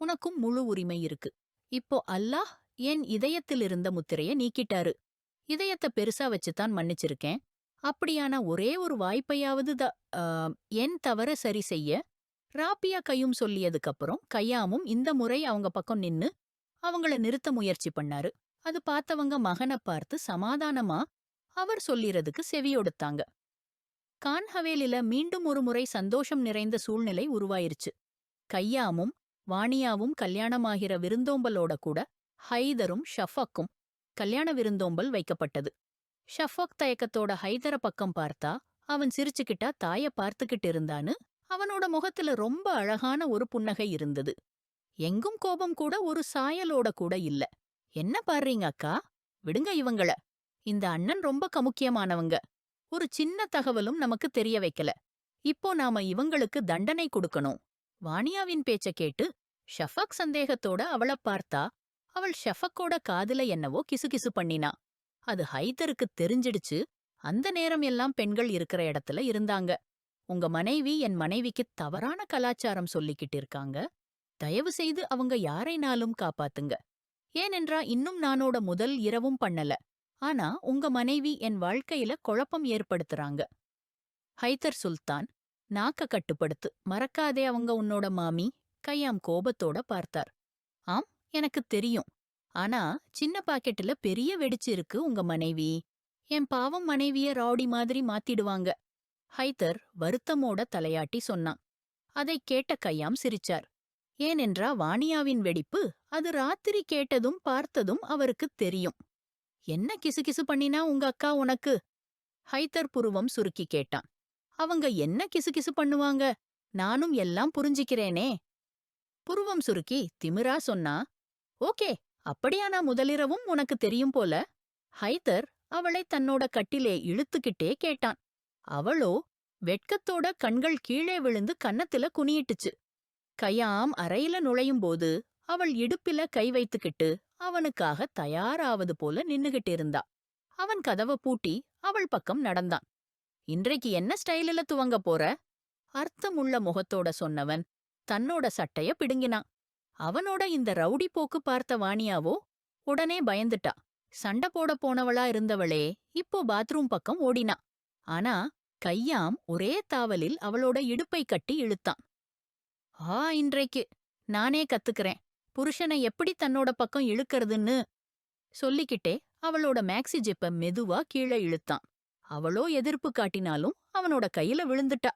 உனக்கும் முழு உரிமை இருக்கு. இப்போ அல்லாஹ் என் இதயத்தில் இருந்த முத்திரைய நீக்கிட்டாரு. இதயத்தை பெருசா வச்சுதான் மன்னிச்சிருக்கேன். அப்படியான ஒரே ஒரு வாய்ப்பையாவது என் தவற சரி செய்ய ராபியா கையும் சொல்லியதுக்கப்புறம் கையாமும் இந்த முறை அவங்க பக்கம் நின்னு அவங்கள நிறுத்த முயற்சி பண்ணாரு. அது பார்த்தவங்க மகனை பார்த்து சமாதானமா அவர் சொல்லிறதுக்கு செவியொடுத்தாங்க. கான் ஹவேலில மீண்டும் ஒரு முறை சந்தோஷம் நிறைந்த சூழ்நிலை உருவாயிருச்சு. கையாமும் வாணியாவும் கல்யாணமாகிற விருந்தோம்பலோட கூட ஹைதரும் ஷஃபக்கும் கல்யாண விருந்தோம்பல் வைக்கப்பட்டது. ஷஃபக் தயக்கத்தோட ஹைதர பக்கம் பார்த்தா அவன் சிரிச்சுக்கிட்டா தாய பார்த்துக்கிட்டு இருந்தான்னு அவனோட முகத்துல ரொம்ப அழகான ஒரு புன்னகை இருந்தது. எங்கும் கோபம் கூட ஒரு சாயலோட கூட இல்ல. என்ன பாடுறீங்க அக்கா, விடுங்க இவங்கள. இந்த அண்ணன் ரொம்ப கமுக்கியமானவங்க. ஒரு சின்ன தகவலும் நமக்கு தெரிய வைக்கல. இப்போ நாம இவங்களுக்கு தண்டனை கொடுக்கணும். வாணியாவின் பேச்ச கேட்டு ஷஃபக் சந்தேகத்தோட அவள பார்த்தா அவள் ஷஃபக்கோட காதுல என்னவோ கிசுகிசு பண்ணினா. அது ஹைதருக்கு தெரிஞ்சிடுச்சு. அந்த நேரம் எல்லாம் பெண்கள் இருக்கிற இடத்துல இருந்தாங்க. உங்க மனைவி என் மனைவிக்கு தவறான கலாச்சாரம் சொல்லிக்கிட்டு இருக்காங்க. தயவு செய்து அவங்க யாரைனாலும் காப்பாத்துங்க. ஏனென்றா இன்னும் நானோட முதல் இரவும் பண்ணல. ஆனா உங்க மனைவி என் வாழ்க்கையில குழப்பம் ஏற்படுத்துறாங்க. ஹைதர் சுல்தான், நாக்க கட்டுப்படுத்து, மறக்காதே அவங்க உன்னோட மாமி. கையாம் கோபத்தோட பார்த்தார். ஆம், எனக்கு தெரியும். ஆனா சின்ன பாக்கெட்டுல பெரிய வெடிச்சு இருக்கு உங்க மனைவி. என் பாவம் மனைவிய ரவுடி மாதிரி மாத்திடுவாங்க. ஹைதர் வருத்தமோட தலையாட்டி சொன்னான். அதைக் கேட்ட கையாம் சிரிச்சார். ஏனென்றா வாணியாவின் வெடிப்பு அது ராத்திரி கேட்டதும் பார்த்ததும் அவருக்குத் தெரியும். என்ன கிசுகிசு பண்ணினா உங்க அக்கா உனக்கு? ஹைதர் புருவம் சுருக்கி கேட்டான். அவங்க என்ன கிசுகிசு பண்ணுவாங்க? நானும் எல்லாம் புரிஞ்சிக்கிறேனே. புருவம் சுருக்கி திமிரா சொன்னா. ஓகே, அப்படியானா முதலிரவும் உனக்கு தெரியும் போல. ஹைதர் அவளை தன்னோட கட்டிலே இழுத்துக்கிட்டே கேட்டான். அவளோ வெட்கத்தோட கண்கள் கீழே விழுந்து கன்னத்துல குனியிட்டுச்சு. கையாம் அறையில நுழையும்போது அவள் இடுப்பில கை வைத்துக்கிட்டு அவனுக்காக தயாராவது போல நின்னுகிட்டு இருந்தா. அவன் கதவ பூட்டி அவள் பக்கம் நடந்தான். இன்றைக்கு என்ன ஸ்டைலில துவங்க போற? அர்த்தமுள்ள முகத்தோட சொன்னவன் தன்னோட சட்டைய பிடுங்கினான். அவனோட இந்த ரவுடி போக்கு பார்த்த வாணியாவோ உடனே பயந்துட்டா. சண்டை போட போனவளா இருந்தவளே இப்போ பாத்ரூம் பக்கம் ஓடினா. ஆனா கையாம் ஒரே தாவலில் அவளோட இடுப்பை கட்டி இழுத்தான். இன்றைக்கு நானே கத்துக்கிறேன் புருஷனை எப்படி தன்னோட பக்கம் இழுக்கறதுன்னு சொல்லிக்கிட்டே அவளோட மேக்ஸி ஜிப்ப மெதுவா கீழே இழுத்தான். அவளோ எதிர்ப்பு காட்டினாலும் அவனோட கையில விழுந்துட்டா.